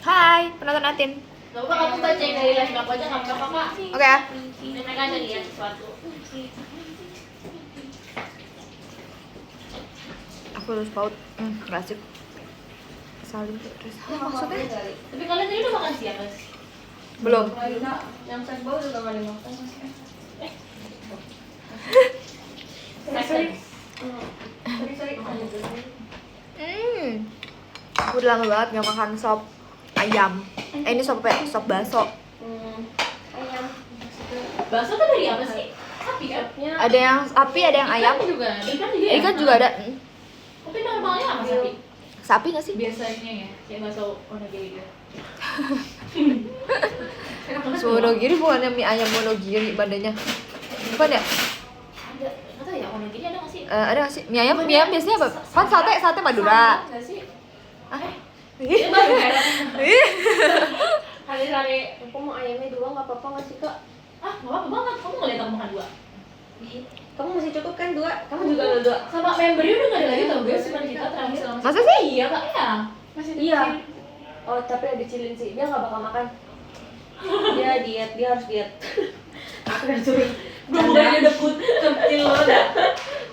Hai, penonton Atin. Gak apa-apa kamu bacain dari live aku aja nggak apa-apa kak. Oke ya. Mereka ada lihat sesuatu. Aku harus paut. Nggak sip. Salim terus. Maksudnya? Tapi kalian tadi udah makan siang guys? Belum. Yang saya bawa juga nggak dimakan. Aku udah lama banget nggak makan sop ayam. Ini sop apa ya? Sop baso. Ayam. Bakso tuh dari apa sih? Sapi kan? Ada yang sapi, ada yang ayam. Juga. Ikan juga ya? Ikan juga ada. Tapi normalnya apa sapi? Sapi nggak sih? Biasanya ya, kayak bakso onigiri gitu. Monogiri bukannya mie ayam monogiri badannya? Bukan ya? Ada, nggak tahu ya onigiri ada nggak sih? Ada nggak sih? Mie ayam biasanya apa? Kan sate Madura. Nggak sih? Ih. Baru hari-hari aku mau ayamnya dua nggak apa-apa nggak sih kak? Ah, nggak apa-apa banget. Kamu nggak lihat aku makan 2? Kamu masih cukup kan 2? Kamu juga ada 2. Sama membernya udah nggak ada lagi tau guys, cuma kita terakhir. Masa sih? Iya kak, ya. Masih iya. Oh tapi ada cilin sih, dia nggak bakal makan. Dia diet, dia harus diet. Aku udah suruh. Belum dia udah kecil udah.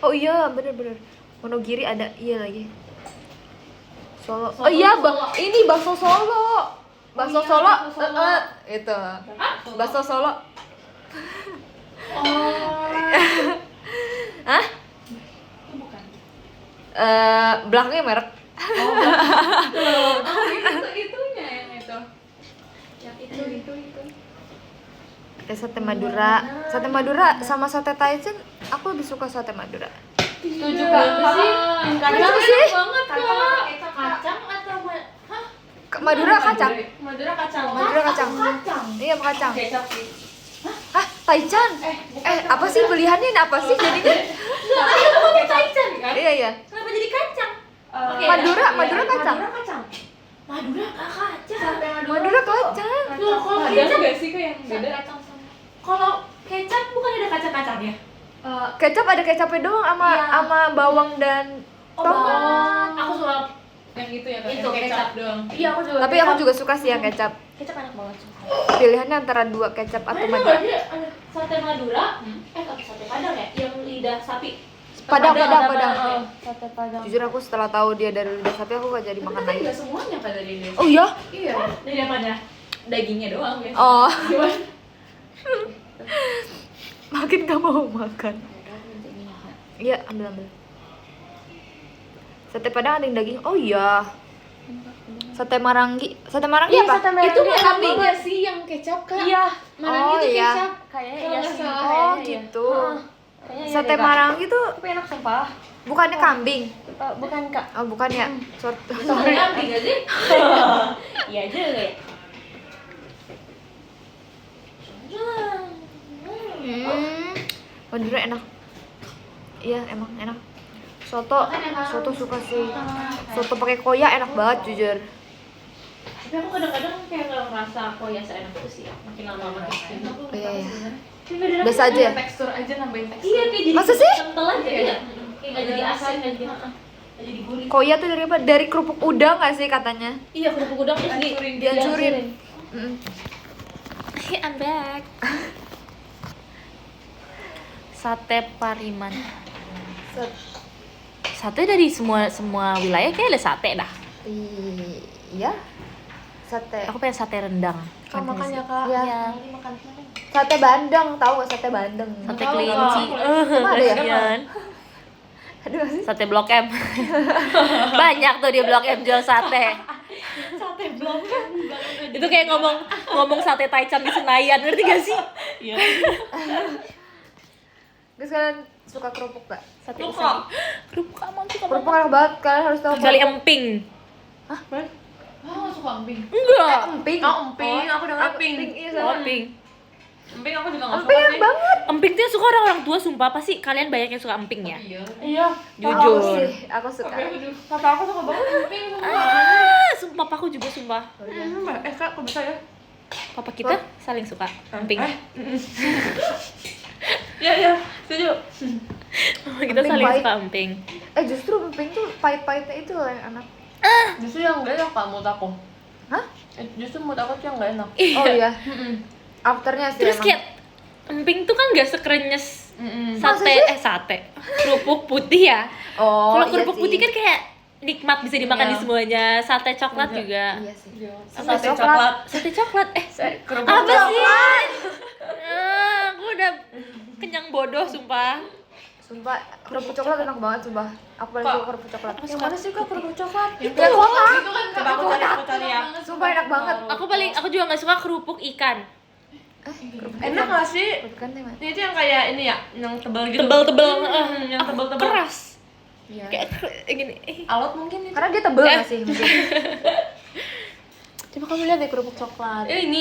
Oh iya, bener. Monogiri ada, iya lagi. Solo. Oh iya, ini bakso Solo. Bakso Solo. bakso Solo. Itu. Bakso Solo. Oh. Hah? Itu bukan. Belakangnya merek. Itunya yang itu. Yang itu. Sate Madura. Sate Madura sama sate Taichan, aku lebih suka sate Madura. Setuju kak. Kenapa sih? Banget kak. Kacang atau hah? Madura kacang. Madura kacang. Madura kacang. Kacang. Iya, kacang. Kecap sih. Hah, Taichan? Apa sih pilihannya ini apa sih jadinya? Kacang kan? Iya. Kenapa jadi kacang? Oke, Madura dah. kacang. Madura kacang. Madura nggak kacang. Madura kacang. Loh, kalau Ada kecap, nggak sih kak yang beda? Kacang sama. kalau kecap bukan ada kacang-kacangnya? Kecap ada kecapnya doang sama Iya. sama bawang dan tomat. Aku suka Yang itu ya kak. Itu, Yang kecap kecap. doang. Iya, aku juga. Tapi aku juga suka sih yang kecap. kecap enak banget. Pilihannya antara 2 kecap atau Ada Madura. nggak sih ada sate Madura? Sate Padang ya? Yang lidah sapi. Padang. Sate Padang. Jujur aku setelah tahu dia dari lidah sapi aku gak jadi makan lagi. Nggak semuanya kak dari ini. Oh iya? Iya. Lidah mana? Dagingnya doang biasa. Oh, Gimana? makin gak mau makan. Iya, ambil. Sate Padang ada yang daging. Oh iya. Sate Marangi apa? Itu Marangi kambing. Enggak sih yang kecap kak? Iya. Oh iya. Kayaknya Kalau iya nggak sih. salah. Oh Kayaknya iya. gitu. Kayaknya iya Sate deh, Kak. Marangi tuh Tapi enak sumpah. bukannya kambing. Bukan kak. Oh, bukan ya. Sorry. Kambing nggak sih? Iya juga ya. Madura enak. Iya, emang enak. Soto suka sih. Soto pakai koya enak banget jujur. Tapi aku kadang-kadang kayak nggak ngerasa koya seenak itu sih. Makin lama makin. Oh, iya. Kayak Biasa aja ya? Tekstur aja nambahin tekstur. Iya, kayak jadi Masa sih? kental aja ya. Kayak nggak jadi asin, nggak jadi gurih. Koya tuh dari apa? Dari kerupuk udang gak sih katanya? Iya, kerupuk udang terus Dihancurin. I'm back. Sate Pariman. Sate dari semua wilayah kayak ada sate dah. Iya. Sate. Aku pengen sate rendang. Kak makan ya kak. Iya. Nanti makan. Sate bandeng, tahu gak sate bandeng? Sate Tahu, kelinci. Emang ada ya? Kasian. Ada gak sih? Sate Blok M. Banyak tuh di Blok M jual sate. Sate Blok M. Itu kayak ngomong sate Taichan di Senayan, ngerti gak sih? Iya. Guys, kalian suka kerupuk gak? Sate Suka. usabi. Kerupuk aman suka Kerupuk banget. enak banget, kalian harus tahu. Kecuali emping. Oh suka emping. Enggak. Emping. Oh emping. Aku dengar emping. Iya, Oh, sama. emping. Emping aku juga nggak Emping suka enak sih. banget. Emping tuh yang suka orang-orang tua, sumpah pasti kalian banyak yang suka emping ya. Iya. Iya. Aku Jujur. sih, aku suka. Tapi aku juga. Kata aku suka banget emping. Sumpah papaku juga sumpah. Kak kok bisa ya? Papa kita saling suka emping. Iya setuju. Papa kita Emping saling baik. suka emping. Justru emping tuh pahit-pahitnya itu loh yang enak. Justru yang gak enak kak menurut aku. Hah? Justru menurut aku tuh yang gak enak. Oh iya. Afternya sih Terus emang. kayak emping tuh kan gak sekrenyes Masa sate sih? sate kerupuk putih ya. Oh, Kalau iya kerupuk sih. putih kan kayak nikmat bisa dimakan Iya. di semuanya. Sate coklat juga. Iya sih. Sate coklat. Sate coklat Kerupuk apa coklat. sih? Aku udah kenyang bodoh sumpah. Sumpah, kerupuk coklat enak banget sumpah. Aku paling suka kerupuk coklat. Yang mana sih kak kerupuk coklat? Itu kotak. Itu kan Coba aku cari ya. Sumpah enak banget. Aku juga nggak suka kerupuk ikan. Enak gak sih? Bukan deh, Mas. Ini tuh yang kayak ini ya, yang tebal gitu. Tebel-tebel. Yang Aku tebel-tebel. keras. Iya. Kayak gini. Alot mungkin itu. Karena dia tebel nggak sih mungkin. Coba kamu lihat deh kerupuk coklat. Ini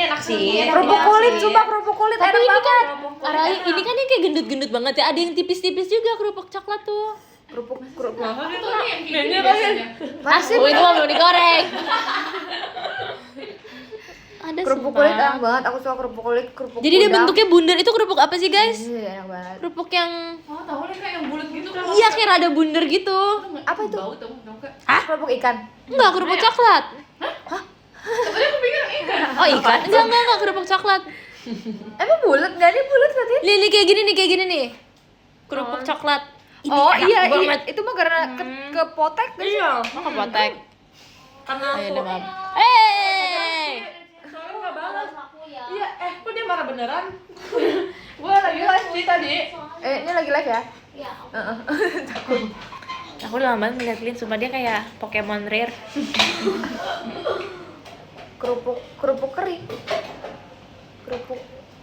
enak sih. Kerupuk kulit, sumpah kerupuk kulit Tapi enak ini banget. kan, ini kan yang kayak gendut-gendut banget ya. Ada yang tipis-tipis juga kerupuk coklat tuh. Kerupuk Masih itu mah belum digoreng. Ada kerupuk sumpah. kulit enak banget. Aku suka kerupuk kulit, kerupuk Jadi dia udang. bentuknya bundar. Itu kerupuk apa sih guys? Iya, enak banget. Kerupuk yang Oh, tahu nih kayak yang bulat gitu kan. iya kayak rada bundar gitu. Apa itu? Bau tuh, tau gak? Kerupuk ikan. Enggak, kerupuk coklat. Tadi aku pikir ikan. Oh ikan? Enggak kerupuk coklat. Emang bulat? Enggak, ini bulat berarti. Nih kayak gini nih. Kerupuk coklat. Ini Oh enak iya, banget. itu mah karena ke potek kan? Iya. Mau ke potek. Karena Ayo aku. deh, Mam. Hey! Soalnya nggak balas. aku ya. Iya, kok dia marah beneran? Gua lagi live sih tadi. Ini lagi live ya? Iya. Aku udah lama banget ngeliat Lin, sumpah dia kayak Pokemon rare. Kerupuk kering.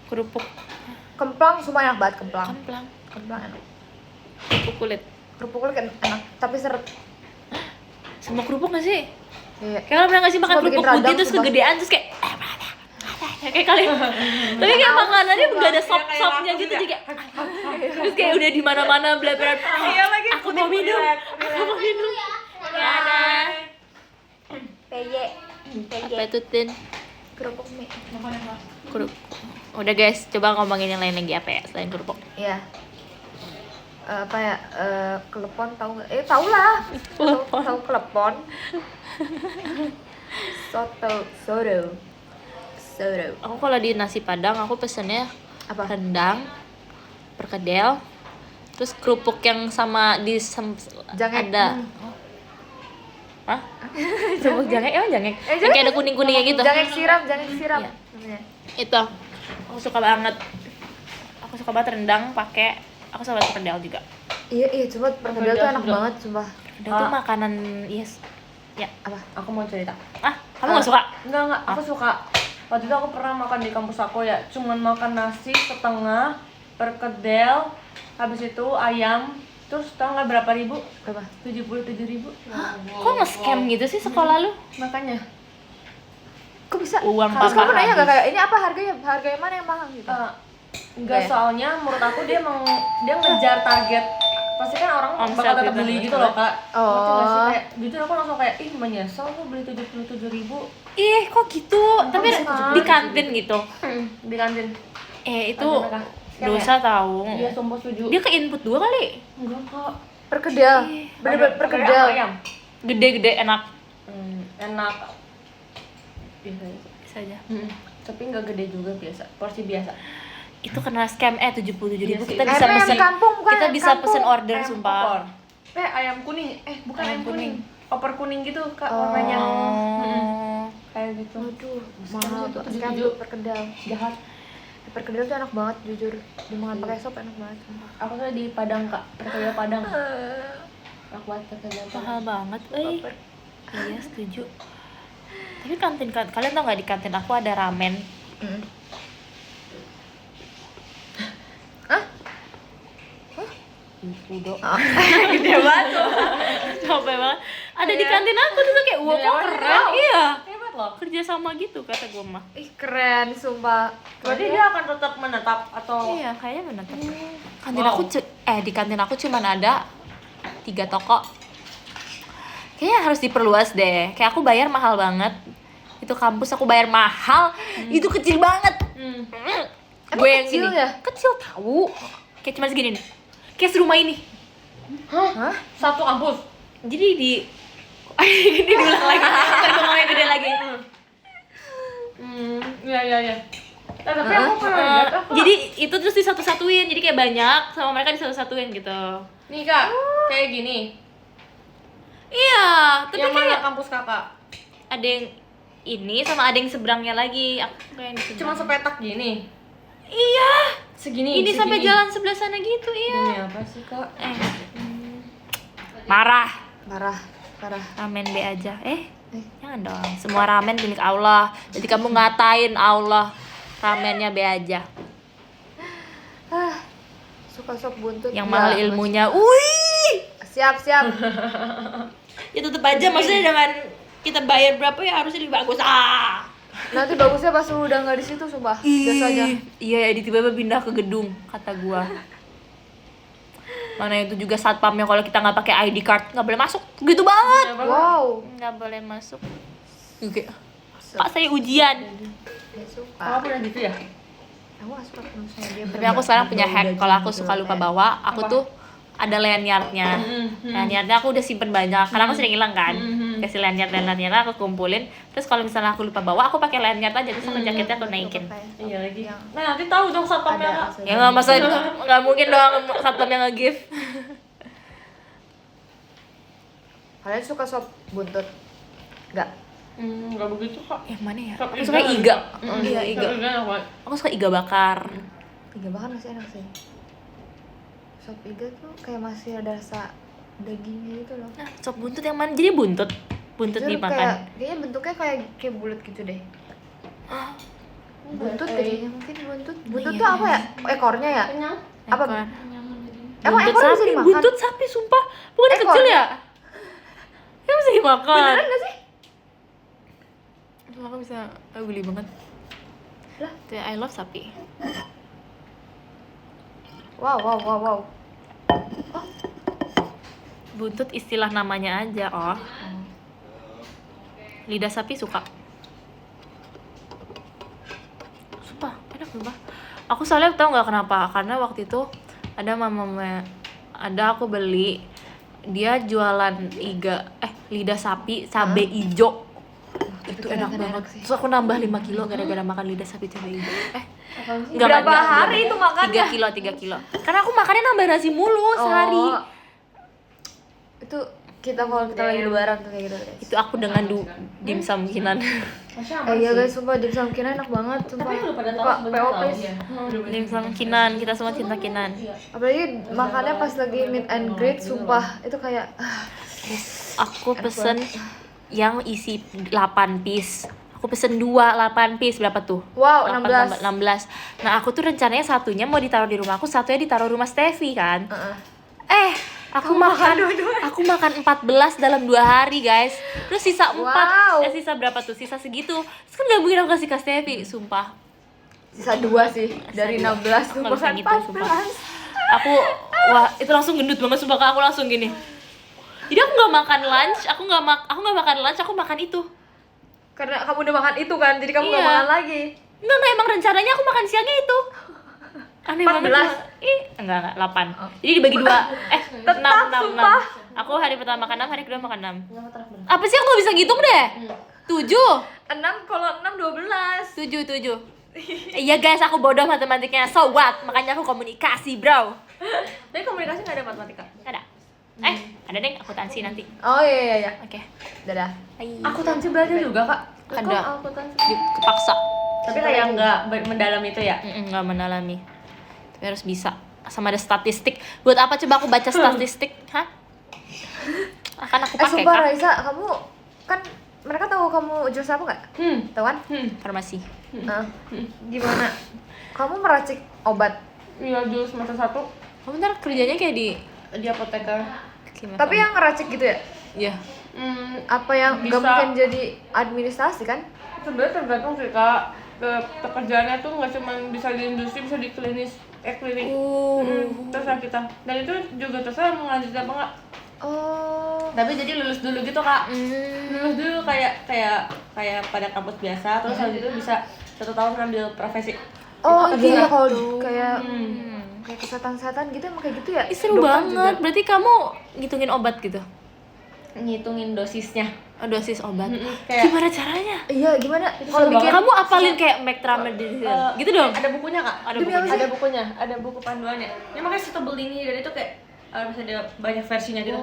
Kerupuk Kemplang semua enak banget kemplang. kemplang, Enak. kerupuk kulit. Kerupuk kulit enak, tapi seret. Semua kerupuk gak sih? Iya. Kayak kalian pernah gak sih makan Suka bikin kerupuk putih radang, terus sumpah. kegedean terus kayak kayak kalian. Tapi kayak makanannya gak ada sop-sopnya gitu jadi kayak terus kayak udah di mana-mana beleberan. Iya lagi. Aku mau minum. Aku mau minum. Ya ada. PY. Apa itu Tin? Kerupuk mie. Kerupuk. Udah guys, coba ngomongin yang lain lagi apa ya selain kerupuk. Iya. Apa ya? Klepon tahu nggak? Tahu lah. Tahu klepon. Soto. Aku kalau di nasi padang aku pesennya Apa? rendang, perkedel, terus kerupuk yang sama Jangek. ada. Hah? Kerupuk jangek emang jangek? Yang kayak ada kuning-kuningnya gitu. Jangek siram. Iya. Namanya. Itu aku suka banget. Aku suka banget rendang pakai. Aku suka banget perkedel juga. Iya, cuma perkedel tuh enak banget, sumpah. Perkedel tuh makanan yes. Ya, Apa? Aku mau cerita. kamu gak suka? Enggak, aku suka. Waktu itu aku pernah makan di kampus aku ya, cuman makan nasi setengah, perkedel, habis itu ayam, terus tau nggak berapa ribu? Berapa? 77.000. Kok nge-scam gitu sih sekolah lu? Makanya. Kok bisa? Uang Terus papa kamu nanya nggak habis. kayak ini apa harganya? Harganya mana yang mahal gitu? Enggak, Oke. soalnya menurut aku dia ngejar target. Pasti kan orang Omset bakal tetap gitu. beli gitu loh kak. Ngerti nggak sih? Oh. Kayak jujur aku langsung kayak ih menyesal aku beli 77.000 Ih, kok gitu? Tapi bisa? di kantin gitu. di kantin. Itu Ada, Kak. Scam dosa tahu. Iya, sumpah setuju. Dia ke input 2 kali. Enggak kok. Perkedel. Bener-bener perkedel. Ayam. Gede-gede enak. Enak. Biasa aja. Bisa aja. Tapi nggak gede juga, biasa. Porsi biasa. Itu kena scam 77.000 Iya sih. kita bisa Ayam pesen. kampung, bukan Kita ayam bisa kampung. pesen order Ayam sumpah. opor. Ayam kuning. Bukan Ayam ayam kuning. kuning. Opor kuning gitu, Kak, warnanya. Oh. Kayak gitu. Waduh, mahal tuh. Tujuh, Sekarang tujuh. tuh perkedel. Jahat. Perkedel tuh enak banget, jujur. Dimakan pakai sop enak banget. sumpah. Aku tuh di Padang, Kak. Perkedel Padang. Enak banget perkedel Padang. Mahal banget, Iya, setuju. Tapi kantin kalian tau nggak di kantin aku ada ramen. Mm. Udo. Gede banget tuh. Capek banget. Ada di kantin aku tuh kayak wah kok keren. Iya. Hebat loh. Kerja sama gitu kata gue mah. Ih, keren, sumpah. Berarti dia akan tetap menetap atau Iya, kayaknya menetap. Kantin aku di kantin aku cuman ada 3 toko. Kayaknya harus diperluas deh. Kayak aku bayar mahal banget. Itu kampus aku bayar mahal. Itu kecil banget. Emang Gue yang kecil gini. ya? Kecil tahu. Kayak cuma segini nih. Kayak serumah ini. Hah? satu kampus? Jadi di ini diulang lagi. Ntar gue ngomongin gede lagi. Iya. Tapi aku pernah lihat apa? Jadi itu terus disatu-satuin. Jadi kayak banyak sama mereka disatu-satuin gitu. Nih Kak, kayak gini. Iya, tapi Yang mana kayak kampus Kakak? ada yang ini sama ada yang seberangnya lagi. Aku kayak yang di seberang. Cuma sepetak gini. Iya. Segini. Ini sampai jalan sebelah sana gitu, iya. Demi apa sih, Kak? Marah. Parah. Ramen B aja. Jangan dong. Semua ramen milik Allah. Jadi kamu ngatain Allah. Ramennya B aja. Suka sop buntut. Yang Ya, mahal ilmunya. Wih. Siap. Ya tutup aja maksudnya dengan kita bayar berapa ya harusnya lebih bagus. Nanti bagusnya pas lu udah nggak di situ, sumpah. Biasanya. Iya, tiba-tiba pindah ke gedung kata gua. Mana itu juga satpamnya kalau kita nggak pakai ID card nggak boleh masuk. Gitu banget. Wow. Nggak boleh masuk. Oke. Pak saya ujian. Kamu pernah gitu ya? Aku nggak suka kalau misalnya dia. Tapi aku sekarang punya hack. Kalau aku suka lupa bawa, aku tuh ada lanyardnya. Lanyardnya aku udah simpen banyak. Karena aku sering hilang kan. Kasih lanyardnya aku kumpulin. Terus kalau misalnya aku lupa bawa, aku pakai lanyard aja. Terus aku jaketnya aku naikin. Iya lagi. Nah nanti tahu dong satpamnya Kak. Ya nggak masa itu nggak mungkin dong satpam yang nge-give. Kalian suka sop buntut? Nggak? Nggak begitu Kak. Yang mana ya? Sop Aku suka iga. Iya iga. Iga. Aku suka iga bakar. Iga bakar masih enak sih. Sop iga tuh kayak masih ada rasa dagingnya gitu loh. Nah, sop buntut yang mana? Jadi buntut Jujur dimakan. kayaknya bentuknya kayak bulat gitu deh. Buntut deh kayaknya, mungkin buntut. Buntut Iya. tuh apa ya? Kenyang ya? Kenyang. Apa? Ekor. Emang Buntut ekor bisa sapi, dimakan? buntut sapi sumpah. Bukan Ekor. kecil ya? Ya bisa dimakan. Beneran gak sih? Cuma aku bisa beli banget. Lah? Tuh, I love sapi. Wow. Buntut istilah namanya aja, oh. Lidah sapi suka. Sumpah, enak sumpah. Aku soalnya tau nggak kenapa? Karena waktu itu ada aku beli, dia jualan lidah sapi cabe ijo. Itu enak banget. Terus aku nambah 5 kilo gara-gara makan lidah sapi cabe ijo. Berapa hari itu makannya? 3 kilo. Karena aku makannya nambah nasi mulu sehari. Itu kita kalau kita lagi lebaran tuh kayak gitu guys. Itu aku dengan dimsum kinan. Iya guys, sumpah dimsum kinan enak banget, sumpah. Tapi lu pada tahu Buka sebenarnya PO tahu. please. Dimsum kinan, kita semua cinta kinan. Apalagi makannya pas lagi meet and greet, sumpah itu kayak Aku pesen yang isi 8 piece. Aku pesen 8 piece, berapa tuh? wow, 8 16. tambah 16. Nah, aku tuh rencananya satunya mau ditaruh di rumahku, satunya ditaruh rumah Steffi kan. Aku makan 14 dalam 2 hari, guys. Terus sisa 4. Wow. Sisa berapa tuh? Sisa segitu. Terus kan gak mungkin aku kasih ke Steffi, sumpah. Sisa 2 sih dari 16 tuh Aku makan gitu, 14. sumpah. Wah, itu langsung gendut banget, sumpah. Aku langsung gini. Jadi aku nggak makan lunch, aku makan itu. Karena kamu udah makan itu kan, jadi kamu Iya. gak makan lagi. Enggak, emang rencananya aku makan siangnya itu. Aneh 14? banget. Enggak, 8. Jadi dibagi 2. 6. Aku hari pertama makan 6, hari kedua makan 6. Apa sih, aku gak bisa ngitung deh. 7. 6 kalau 6 12. 7. Iya guys, aku bodoh matematikanya. So what? Makanya aku komunikasi, bro. Tapi komunikasi nggak ada matematika. Nggak ada. Ada deh, akuntansi nanti. Oh iya. Oke. Dadah. Bye. Akuntansi belajar juga Kak. Ada. Akuntansi. Kepaksa. Tapi kayak nggak mendalam itu ya. Nggak mendalami. Tapi harus bisa. Sama ada statistik. Buat apa coba aku baca statistik? Hah? Akan aku pakai Sumpah kah? Raisa, kamu kan mereka tahu kamu jurusan apa nggak? Tahu kan? Farmasi. Gimana? Kamu meracik obat. Iya, jurus semester 1 Kamu ntar kerjanya kayak di di apoteker. gimana? Tapi yang ngeracik gitu ya? Iya. Apa yang Bisa. gak mungkin jadi administrasi kan? Sebenarnya tergantung sih Kak. Pekerjaannya tuh nggak cuma bisa di industri, bisa di klinis, klinik. Terserah kita. Dan itu juga terserah mau lanjut apa enggak. Oh. Tapi jadi lulus dulu gitu Kak. Lulus dulu kayak pada kampus biasa, terus habis itu bisa 1 tahun ngambil profesi. Oh Itu iya, bisa. kalau kayak kayak kesehatan gitu emang kayak gitu ya? Ih, seru Dokter banget. juga. Berarti kamu ngitungin obat gitu? Ngitungin dosisnya. Dosis obat. Kayak Gimana caranya? Iya, gimana? seru Kalau bikin Kamu apalin kayak Mectramidine gitu dong? ada bukunya Kak. Ada Demi apa bukunya. sih? Ada bukunya, ada buku panduannya. Ini makanya setebel ini dan itu kayak bisa ada banyak versinya gitu.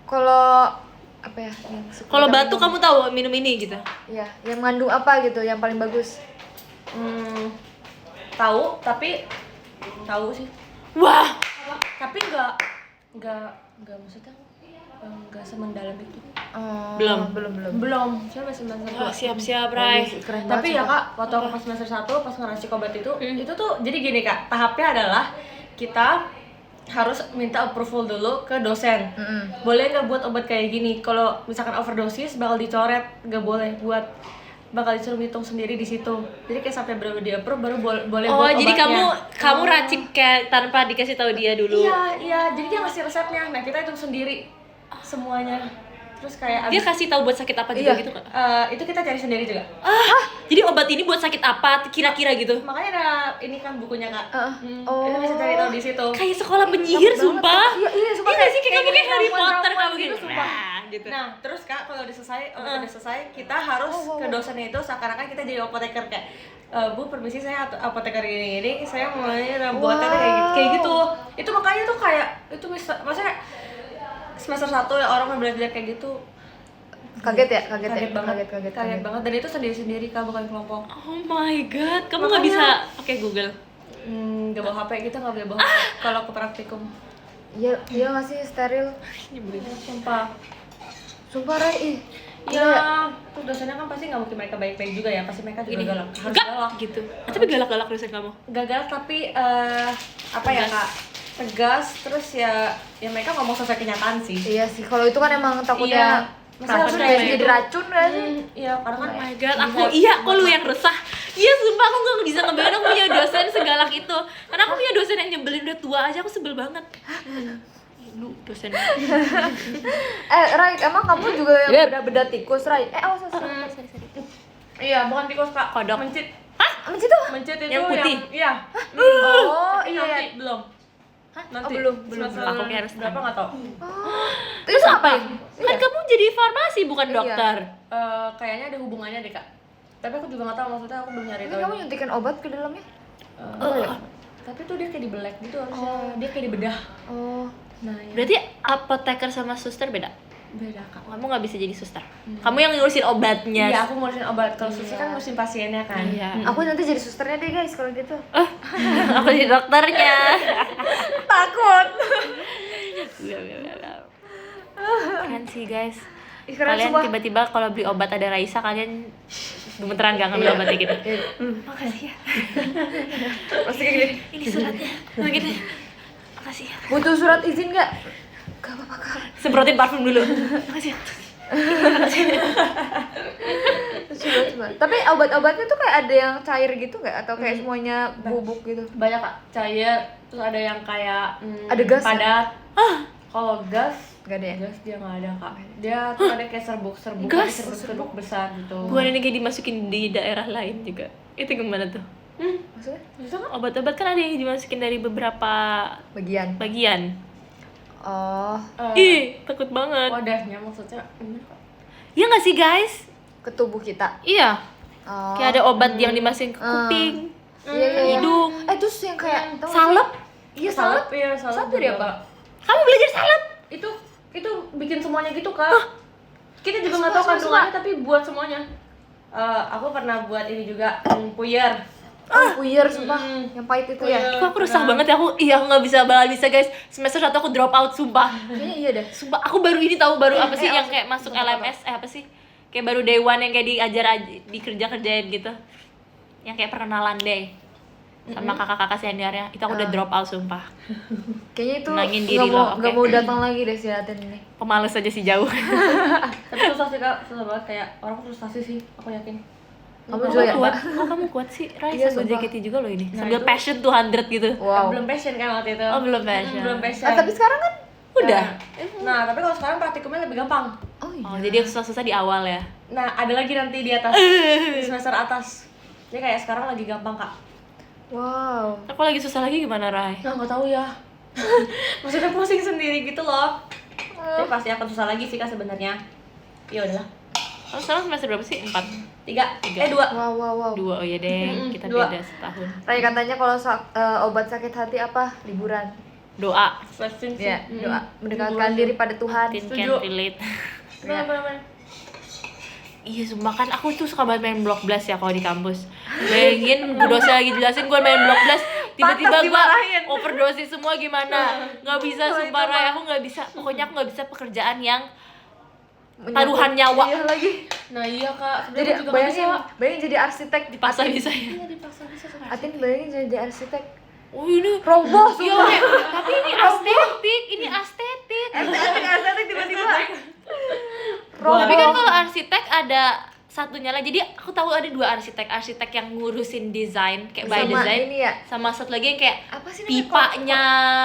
kalau apa ya? Yang suka Kalau kita batuk minum. kamu tahu minum ini gitu? Iya, yang mengandung apa gitu yang paling bagus? Tahu, tapi tahu sih. Wah, Tapi nggak maksudnya nggak semendalam itu. Belum. Belum, saya masih semester wah 2. siap-siap, Ray. Keren Tapi ya banget, Kak, waktu aku pas semester 1 pas ngeracik obat itu tuh jadi gini Kak, tahapnya adalah kita harus minta approval dulu ke dosen. Boleh nggak buat obat kayak gini? Kalau misalkan overdosis bakal dicoret, nggak boleh buat, bakal disuruh ngitung sendiri di situ. Jadi kayak sampai berapa dia approve baru boleh Oh, buat jadi obatnya. kamu racik kayak tanpa dikasih tahu dia dulu. Iya, jadi dia ngasih resepnya. Nah, kita hitung sendiri semuanya. Terus kayak Dia kasih tahu buat sakit apa juga gitu kan? itu kita cari sendiri juga. Jadi obat ini buat sakit apa kira-kira gitu? Makanya ada ini kan bukunya Kak. Oh. Itu bisa cari tahu di situ. Kayak sekolah penyihir sumpah. Iya, sumpah Iya sih kayak kamu kayak Harry ramuan-ramuan Potter kamu gitu, gitu. sumpah. Nah, gitu. Nah, terus Kak kalau udah selesai, kita harus ke dosennya itu seakan-akan kita jadi apoteker kayak Bu, permisi saya apoteker gini-gini, saya mulai buatannya kayak gitu. Itu makanya tuh kayak itu maksudnya semester 1 ya orang belajar kayak gitu. Kaget ya? Kaget banget dan itu sendiri-sendiri Kak, bukan kelompok. Oh my god, kamu nggak bisa pakai Google? Nggak bawa HP, kita nggak boleh bawa HP kalau ke praktikum. Iya masih steril. Sumpah Rai, ih. ya terus dosennya kan pasti nggak mungkin mereka baik-baik juga ya, pasti mereka juga galak, harus galak gitu. Tapi galak-galak dosen kamu? Gak galak tapi apa ya Kak, tegas, terus ya mereka ngomong sesuai kenyataan sih. Iya sih, kalau itu kan emang takutnya Masa harus kayak jadi gitu? racun gak sih? Iya, karena kan Oh my god, kok lu yang resah? Iya sumpah aku gak bisa ngebayangin aku punya dosen segalak itu. Karena aku punya dosen yang nyebelin udah tua aja, aku sebel banget. Lu dosen. Rai, emang kamu juga yang beda-beda tikus, Rai? Awas. iya, bukan tikus Kak, Kodok. mencit. Mencit tuh? Mencit itu Yang putih? iya. Oh, Tapi iya. nanti belum. Nanti belum. semester Aku kayak harus berapa nggak tau. Terus apa? Kan kamu jadi farmasi bukan Iya. dokter. Kayaknya ada hubungannya deh Kak. Tapi aku juga nggak tahu, maksudnya aku belum nyari Ini tahu. kamu nyuntikin obat ke dalamnya? Tapi tuh dia kayak dibelek gitu harusnya. Dia kayak dibedah. Oh. Nah, ya. Berarti apoteker sama suster beda? Beda Kak. Kamu nggak bisa jadi suster. Kamu yang ngurusin obatnya. Iya, aku ngurusin obat. Kalau suster kan ngurusin pasiennya kan. Iya. Aku nanti jadi susternya deh guys kalau gitu. Aku jadi dokternya. Takut. Keren sih guys. Keren Kalian sumpah. tiba-tiba kalau beli obat ada Raisa, kalian gemeteran gak ngambil obatnya gitu. Makasih ya. Pasti kayak gini. Ini suratnya. Begitu. Makasih ya. Butuh surat izin nggak? Gak apa-apa Kak. Semprotin parfum dulu. Makasih ya. Coba. Tapi obat-obatnya tuh kayak ada yang cair gitu nggak? Atau kayak semuanya bubuk gitu? Banyak Kak, cair, terus ada yang kayak Ada gas ya? padat. Kalau gas Gak ada ya? gas dia nggak ada Kak. Dia tuh ada kayak serbuk-serbuk, Gas? serbuk besar gitu. Bukan ini kayak dimasukin di daerah lain juga. Itu gimana tuh? Maksudnya? Obat-obat kan ada yang dimasukin dari beberapa Bagian. bagian. Oh. Ih, takut banget. Wadahnya maksudnya gimana Kak? Iya nggak sih guys? Ke tubuh kita. Iya. Oh. Kayak ada obat yang dimasukin ke kuping, Iya. hidung, Terus yang kayak tau nggak sih? salep. Iya salep. Iya, salep Salep dari juga. apa? Kamu belajar salep? Itu bikin semuanya gitu Kak. Kita juga nggak tahu kandungannya tapi buat semuanya. Aku pernah buat ini juga puyer. Puyer sumpah. Yang pahit itu ya. Kok aku resah banget ya, aku nggak bisa guys. Semester 1 aku drop out sumpah. Kayaknya iya deh. Sumpah aku baru ini tahu apa sih yang kayak masuk LMS apa sih? Kayak baru day one yang kayak dikerjain gitu. Yang kayak perkenalan day sama kakak-kakak seniornya. Itu aku udah drop out sumpah. Kayaknya itu Tenangin diri lo, oke? nggak mau datang lagi deh si Aten ini. Pemalas aja sih jauh. Tapi susah sih Kak, susah banget kayak orang frustasi sih, aku yakin. Kamu juga ya? kuat. Oh, kamu kuat sih. Rai Iya, sambil sumpah. JKT juga loh ini. Nah, Sambil itu- passion 200 gitu. Wow. Belum passion kan waktu itu. Oh, belum passion. Belum passion. Tapi sekarang kan Udah. Nah, tapi kalau sekarang praktikumnya lebih gampang. oh iya. Oh, jadi yang susah-susah di awal ya. Nah, ada lagi nanti di atas, di semester atas. Jadi kayak sekarang lagi gampang Kak. Wow. Aku lagi susah lagi gimana, Rai? Nah, nggak tahu ya. Maksudnya pusing sendiri gitu loh. Tapi pasti akan susah lagi sih Kak sebenarnya. Ya udahlah. Oh, sekarang semester berapa sih? 4. 3. 2. Wow. 2. Oh iya deh, kita dua. beda setahun. Rai katanya kalau obat sakit hati apa? Liburan. Doa. Flashing sih. Iya, doa mendekatkan diri pada Tuhan. Tin can Setuju. relate. Bener-bener. Iya, sumpah kan aku tuh suka banget main block blast ya kalau di kampus. Bayangin Bu dosen lagi jelasin gue main block blast, tiba-tiba Pantas gue dimarahin. overdosis semua gimana? Nggak bisa sumpah Rai, aku nggak bisa. Pokoknya aku nggak bisa pekerjaan yang taruhan nyawa. Iya lagi. Nah, iya Kak. Jadi Sebenarnya juga nggak bayangin bisa. jadi arsitek. Dipaksa bisa ya. Iya, dipaksa bisa. Atin bayangin jadi arsitek. oh ini roboh iya, tapi ini estetik estetik tiba-tiba. Tapi kan kalau arsitek ada satunya lagi, jadi aku tahu ada 2 arsitek yang ngurusin desain kayak by sama design, ini ya sama satu lagi yang kayak apa sih pipanya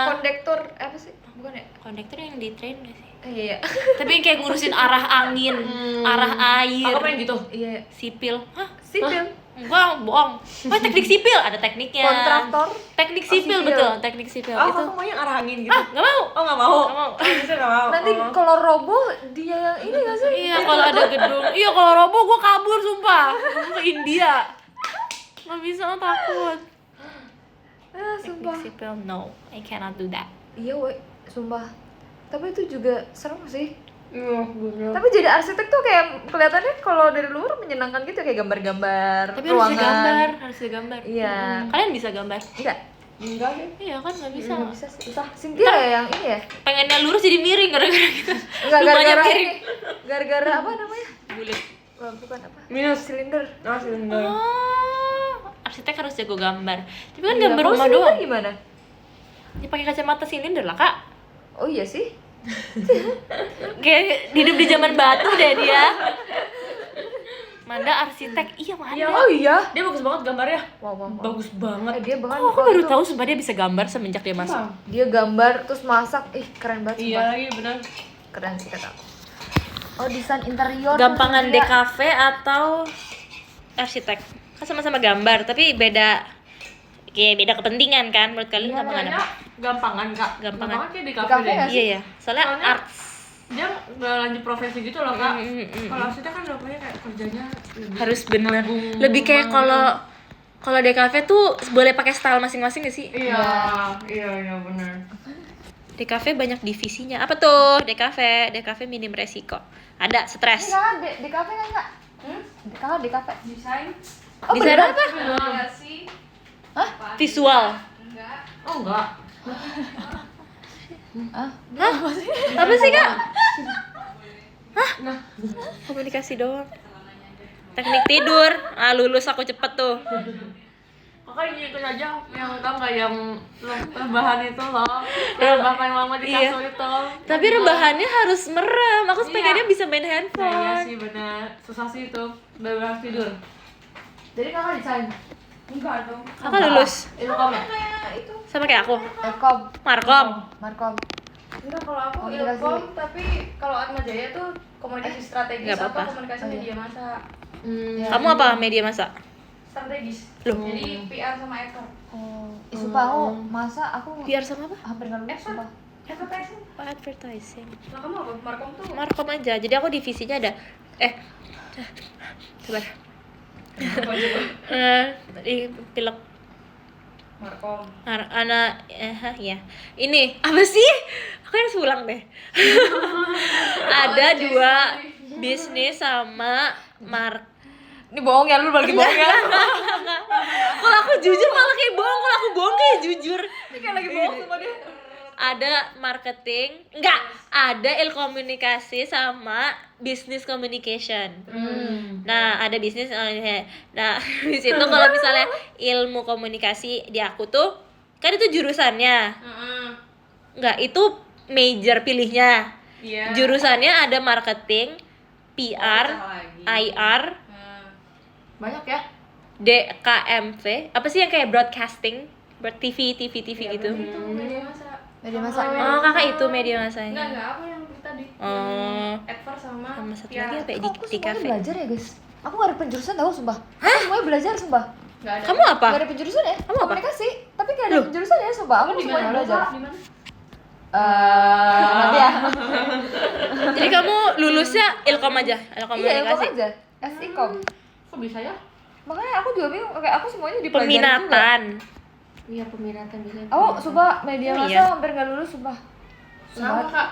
kondektor apa sih bukan ya kondektor yang di train gak sih? iya Tapi yang kayak ngurusin arah angin, arah air. Aku pengen gitu. iya Sipil. Hah? sipil Enggak, bohong. Oh, teknik sipil, ada tekniknya. kontraktor Teknik sipil, sipil. betul, teknik sipil Oh, itu. aku mau yang arah angin gitu. Enggak mau. Oh, nggak mau. Nggak mau. Oh, bisa nggak mau. nanti Oh. kalau roboh dia yang ini gak sih Iya, kalau ada gedung. Iya, kalau roboh gue kabur sumpah. Gue ke India. Nggak bisa, takut. sumpah Teknik sipil, no. I cannot do that. iya weh sumpah tapi itu juga serem sih Iya, bener. tapi jadi arsitek tuh kayak kelihatannya kalau dari luar menyenangkan gitu kayak gambar-gambar Tapi harus ruangan digambar, iya Kalian bisa gambar? enggak Enggak deh. Iya kan, nggak bisa. nggak bisa sih susah Cynthia ya yang ini ya Pengennya lurus jadi miring gara-gara gitu. enggak Rumahnya gara-gara miring. ini gara-gara apa namanya Bulat. Wah, bukan apa Minus. silinder Oh, silinder. Arsitek harus jago gambar. Tapi kan Iya, gambar kalau rumah silinder doang. gimana Ya pakai kacamata silinder lah, Kak. oh iya sih Kayak hidup di zaman batu deh dia. Manda arsitek, iya Manda. Iya, oh iya Dia bagus banget gambarnya. wow, wow, wow. Bagus banget. dia bahkan Oh, aku kalau baru itu tahu sumpah dia bisa gambar semenjak dia masuk. dia gambar terus masak keren banget Iya sumpah. lagi benar. Keren sih kata aku oh desain interior Gampangan tuh juga. DKV atau arsitek. Kan sama-sama gambar, tapi beda beda kepentingan kan menurut kalian gampangan apa? Gampangan, Kak. Gampangan. Kayak di Di kafe kafe deh. nggak sih? Iya ya. Soalnya Soalnya- arts. Dia nggak lanjut profesi gitu loh, Kak. Mm. Kalau arsitek kan udah punya kayak kerjanya Harus bener. Gabung Lebih kayak banget. kalau DKV tuh boleh pakai style masing-masing gak sih? Iya benar. DKV banyak divisinya. Apa tuh? DKV minim resiko. Ada Ini stres. kakak di kafe kan kak? Kakak di kafe? Desain Oh Desain beneran? apa? enggak sih? Hah? Visual. Enggak. Oh enggak. Hah? Apa sih, Kak? Hah? Komunikasi doang. Teknik tidur. Ah, lulus aku cepet tuh. Kakak ngikutin aja yang tau nggak yang rebahan itu loh. Rebahan yang lama di Iya. kasur itu. Tapi rebahannya harus merem. Aku Iya. pengennya bisa main Nah, iya handphone. sih benar. Susah sih itu. Beban tidur. Jadi kakak desain? Enggak dong. Kakak lulus Ilkom ya? Kayak itu. sama kayak aku. Ekom, Markom. Markom. Enggak, kalau aku Komunikasi. Ilkom, tapi kalau Atma Jaya tuh komunikasi strategis nggak apa-apa. atau komunikasi Oh, iya. media massa. Ya. Kamu apa media masa? Strategis. Loh. Jadi PR sama editor. Oh, sumpah aku masa aku PR sama apa? hampir nggak lulus sumpah. Advertising. Oh, advertising. Lah kamu apa? Markom tuh. Markom aja. Jadi aku divisinya ada sabar. Apa coba? Di pilek Markom. ya. Ini apa sih? Aku harus ulang deh. Ada 2 bisnis sama Ini bohong ya lu lagi bohong ya? Kalau aku jujur malah kayak bohong, kalau aku bohong kayak jujur. Ini kayak lagi bohong sumpah dia. Ada marketing, enggak, ada komunikasi sama business communication. Nah, ada bisnis. Nah, di situ kalau misalnya ilmu komunikasi di aku tuh kan itu jurusannya. Enggak, itu major pilihnya. Iya. Jurusannya ada marketing, PR, IR, Banyak ya? DKMV. Apa sih yang kayak broadcasting, TV gitu. Itu media massa. Media massa. Oh, kakak itu media masanya. Enggak, aku yang tadi. Oh. Adverse sama Sama satu PR. lagi apa ya Kok di aku di semuanya cafe? belajar ya guys? Aku gak ada penjurusan tau sumpah. Aku semuanya belajar sumpah. Enggak ada. Kamu apa? Gak ada penjurusan ya? Kamu apa? Komunikasi. Tapi gak ada penjurusan ya sumpah. Aku Di semuanya mana? belajar. Di mana? Nanti ya. Jadi kamu lulusnya Ilkom aja, Ilkom Iya, komunikasi. Ilkom aja. SIKOM. Kok bisa ya? Makanya aku juga bingung, kayak aku semuanya dipelajari juga. Peminatan. Iya peminatan bisa. Aku sumpah media Oh, massa iya. hampir gak lulus sumpah. Kenapa, Kak?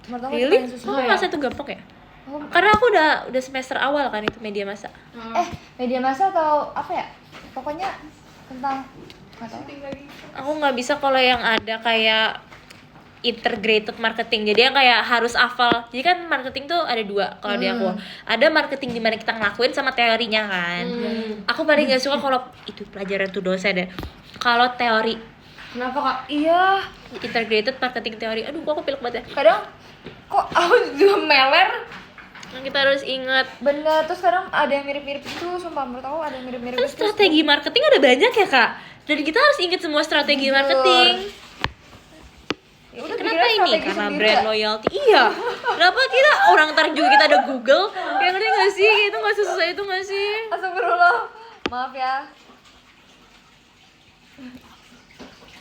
Menurut aku itu Really? paling susah. Kamu masa itu gampang ya? Oh. Karena aku udah semester awal kan itu media massa. Media massa atau apa ya? Pokoknya tentang nggak tahu. Aku nggak bisa kalau yang ada kayak integrated marketing. Jadi yang kayak harus hafal. Jadi kan marketing tuh ada 2 kalau di aku. Ada marketing di mana kita ngelakuin sama teorinya kan. Aku paling nggak suka kalau itu pelajaran tuh dosen deh. Kalau teori Kenapa kak? Iya, Integrated marketing teori. Aduh, kok aku pilek banget ya. kadang kok aku juga meler. Yang kita harus ingat. Bener, terus kadang ada yang mirip-mirip itu, sumpah menurut aku ada yang mirip-mirip Kan itu. strategi marketing ada banyak ya kak. Dan kita harus ingat semua strategi Jujur. marketing. Ya udah, Kenapa bikinnya ini? strategi Karena sendiri brand ya. loyalty. Iya. Kenapa kita orang ntar juga kita ada Google? Kayak ngerti nggak sih? Itu nggak sesusah itu nggak sih? Astagfirullah, maaf ya.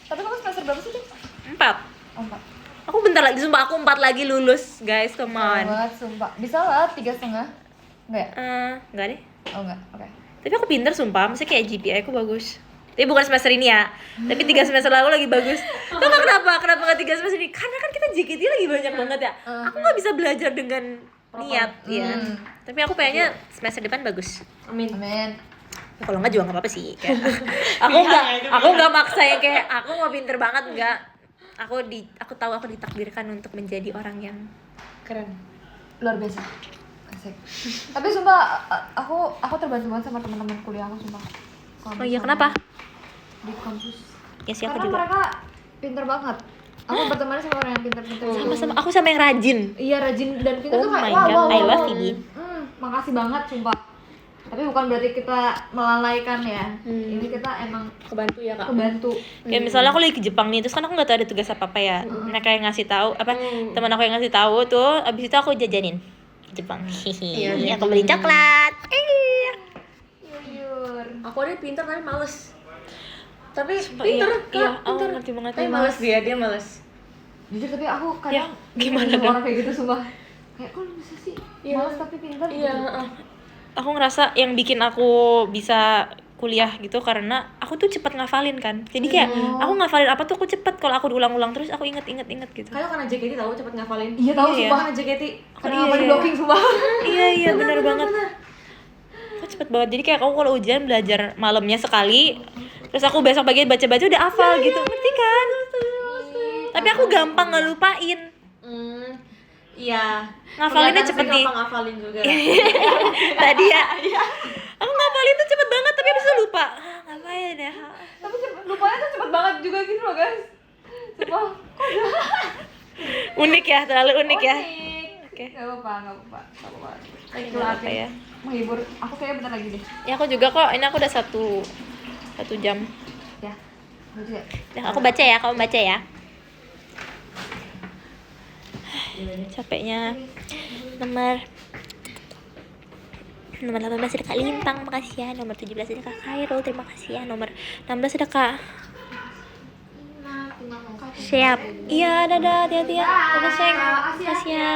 Tapi kamu semester berapa sih, Cik? 4. Oh, 4. Aku bentar lagi, sumpah aku 4 lagi lulus, guys, come on. Banget, sumpah. Bisa lah, 3,5. Enggak ya? Enggak deh. Oh, enggak, oke. Tapi aku pinter sumpah, maksudnya kayak GPA aku bagus. Tapi bukan semester ini ya, tapi 3 semester lalu lagi bagus. Tau gak kenapa? Kenapa gak 3 semester ini? Karena kan kita JKT lagi banyak banget ya. Aku gak bisa belajar dengan niat ya. Tapi aku pengennya semester depan bagus. Amin. Amin. Ya, kalau nggak juga nggak apa-apa sih. Kayak, aku nggak maksa yang kayak aku mau pinter banget nggak. Aku tahu aku ditakdirkan untuk menjadi orang yang Keren. Luar biasa. Asik. Tapi sumpah aku terbantu banget sama teman-teman kuliah aku, sumpah. Kalau Oh iya, misalnya kenapa? Di kampus. Ya sih, aku Karena juga. mereka pinter banget. Aku berteman sama orang yang pinter-pinter gitu. Sama-sama, aku sama yang rajin. Iya, rajin dan pinter Oh tuh kayak my God, I love you, Bin. Makasih banget sumpah. Tapi bukan berarti kita melalaikan ya. Ini kita emang Kebantu ya kak. kebantu. Kayak misalnya aku lagi ke Jepang nih, terus kan aku nggak tahu ada tugas apa ya. Mereka yang ngasih tahu, teman aku yang ngasih tahu tuh, abis itu aku jajanin ke Jepang. Hihi, aku beli coklat. Yur. Aku ada pinter tapi males. Tapi Sumpah, pinter iya, kak, iya, pinter. aku ngerti banget. Tapi males dia males. Jujur tapi aku kadang gimana sama dong? orang kayak gitu sumpah. Kayak kok lu bisa sih? Iya. Males tapi pinter Iya. gitu. Aku ngerasa yang bikin aku bisa kuliah gitu karena aku tuh cepet ngafalin kan. Jadi kayak aku ngafalin apa tuh aku cepet. Kalau aku diulang-ulang terus aku inget gitu. Kayak karena JKT tahu cepet ngafalin. Iya tahu Iya, sumpah. Karena JKT. Karena Iya, apa di iya. blocking sumpah. Iya benar banget. Aku cepet banget. Jadi kayak aku kalau ujian belajar malamnya sekali, terus aku besok pagi baca-baca udah hafal gitu, ngerti kan? Tapi aku gampang ngelupain. Iya. Ngafalinnya Kelihatan cepet sih nih. gampang ngafalin juga. Tadi ya. Aku ngafalin tuh cepet banget tapi habis itu lupa. Ngapain ya? Tapi lupanya tuh cepet banget juga gitu loh guys. Sumpah. Unik ya, terlalu unik ya. Oke. Gak apa-apa, gak apa-apa. Gak apa-apa. Lagi Itulah apa kelatih. ya? Menghibur. Aku kayaknya bentar lagi deh. Ya aku juga kok. Ini aku udah satu jam. Ya. Aku juga. Nah, aku baca ya, kamu baca ya. Capeknya. Nomor 18 ada Kak Lintang, makasih ya. Nomor 17 ada Kak Khairul, terima kasih ya. Nomor 16 ada Kak Siap. Iya, dadah, hati-hati ya. Dadah, sayang. Makasih ya.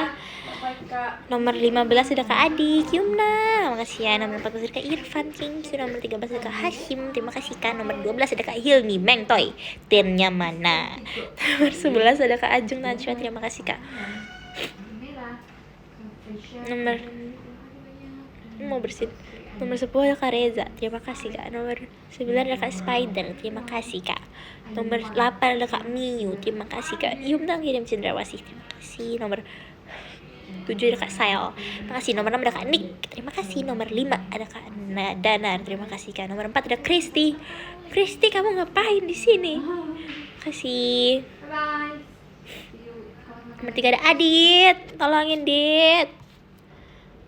Nomor 15 ada Kak Adi, Yumna, makasih ya. Nomor 14 ada Kak Irfan, thank you. Nomor 13 ada Kak Hashim, terima kasih Kak. Nomor 12 ada Kak Hilmi, Mengtoy, timnya mana? Nomor 11 ada Kak Ajeng Najwa, terima kasih Kak. Nomor mau bersin. Nomor 10 ada Kak Reza, terima kasih Kak. Nomor 9 ada Kak Spider, terima kasih Kak. Nomor 8 ada Kak Miu, terima kasih Kak. Yumna kirim cendrawasih, terima kasih. Nomor 7 ada Kak Sael, terima kasih. Nomor 6 ada Kak Nick, terima kasih. Nomor 5 ada Kak Danar, terima kasih Kak. Nomor 4 ada Kristi. Kristi, kamu ngapain di sini? Terima kasih. Nomor 3 ada Adit, tolongin Dit.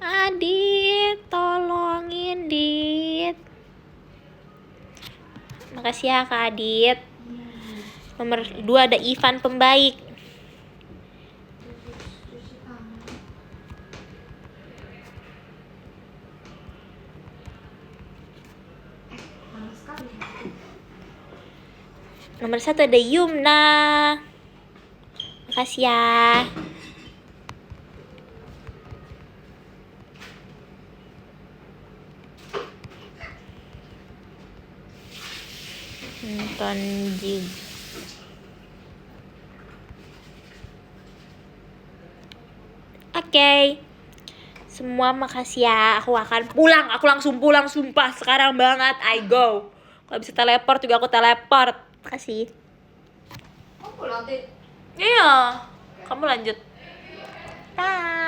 Adit, tolongin Dit. Makasih ya Kak Adit. Nomor 2 ada Ivan Pembaik. Nomor 1 ada Yumna. Makasih ya. Tonjig. Oke. Semua makasih ya. Aku akan pulang. Aku langsung pulang, sumpah. Sekarang banget. I go. Kalau bisa teleport juga aku teleport. Makasih. Aku pulang, Tit. Iya. Kamu lanjut. Bye.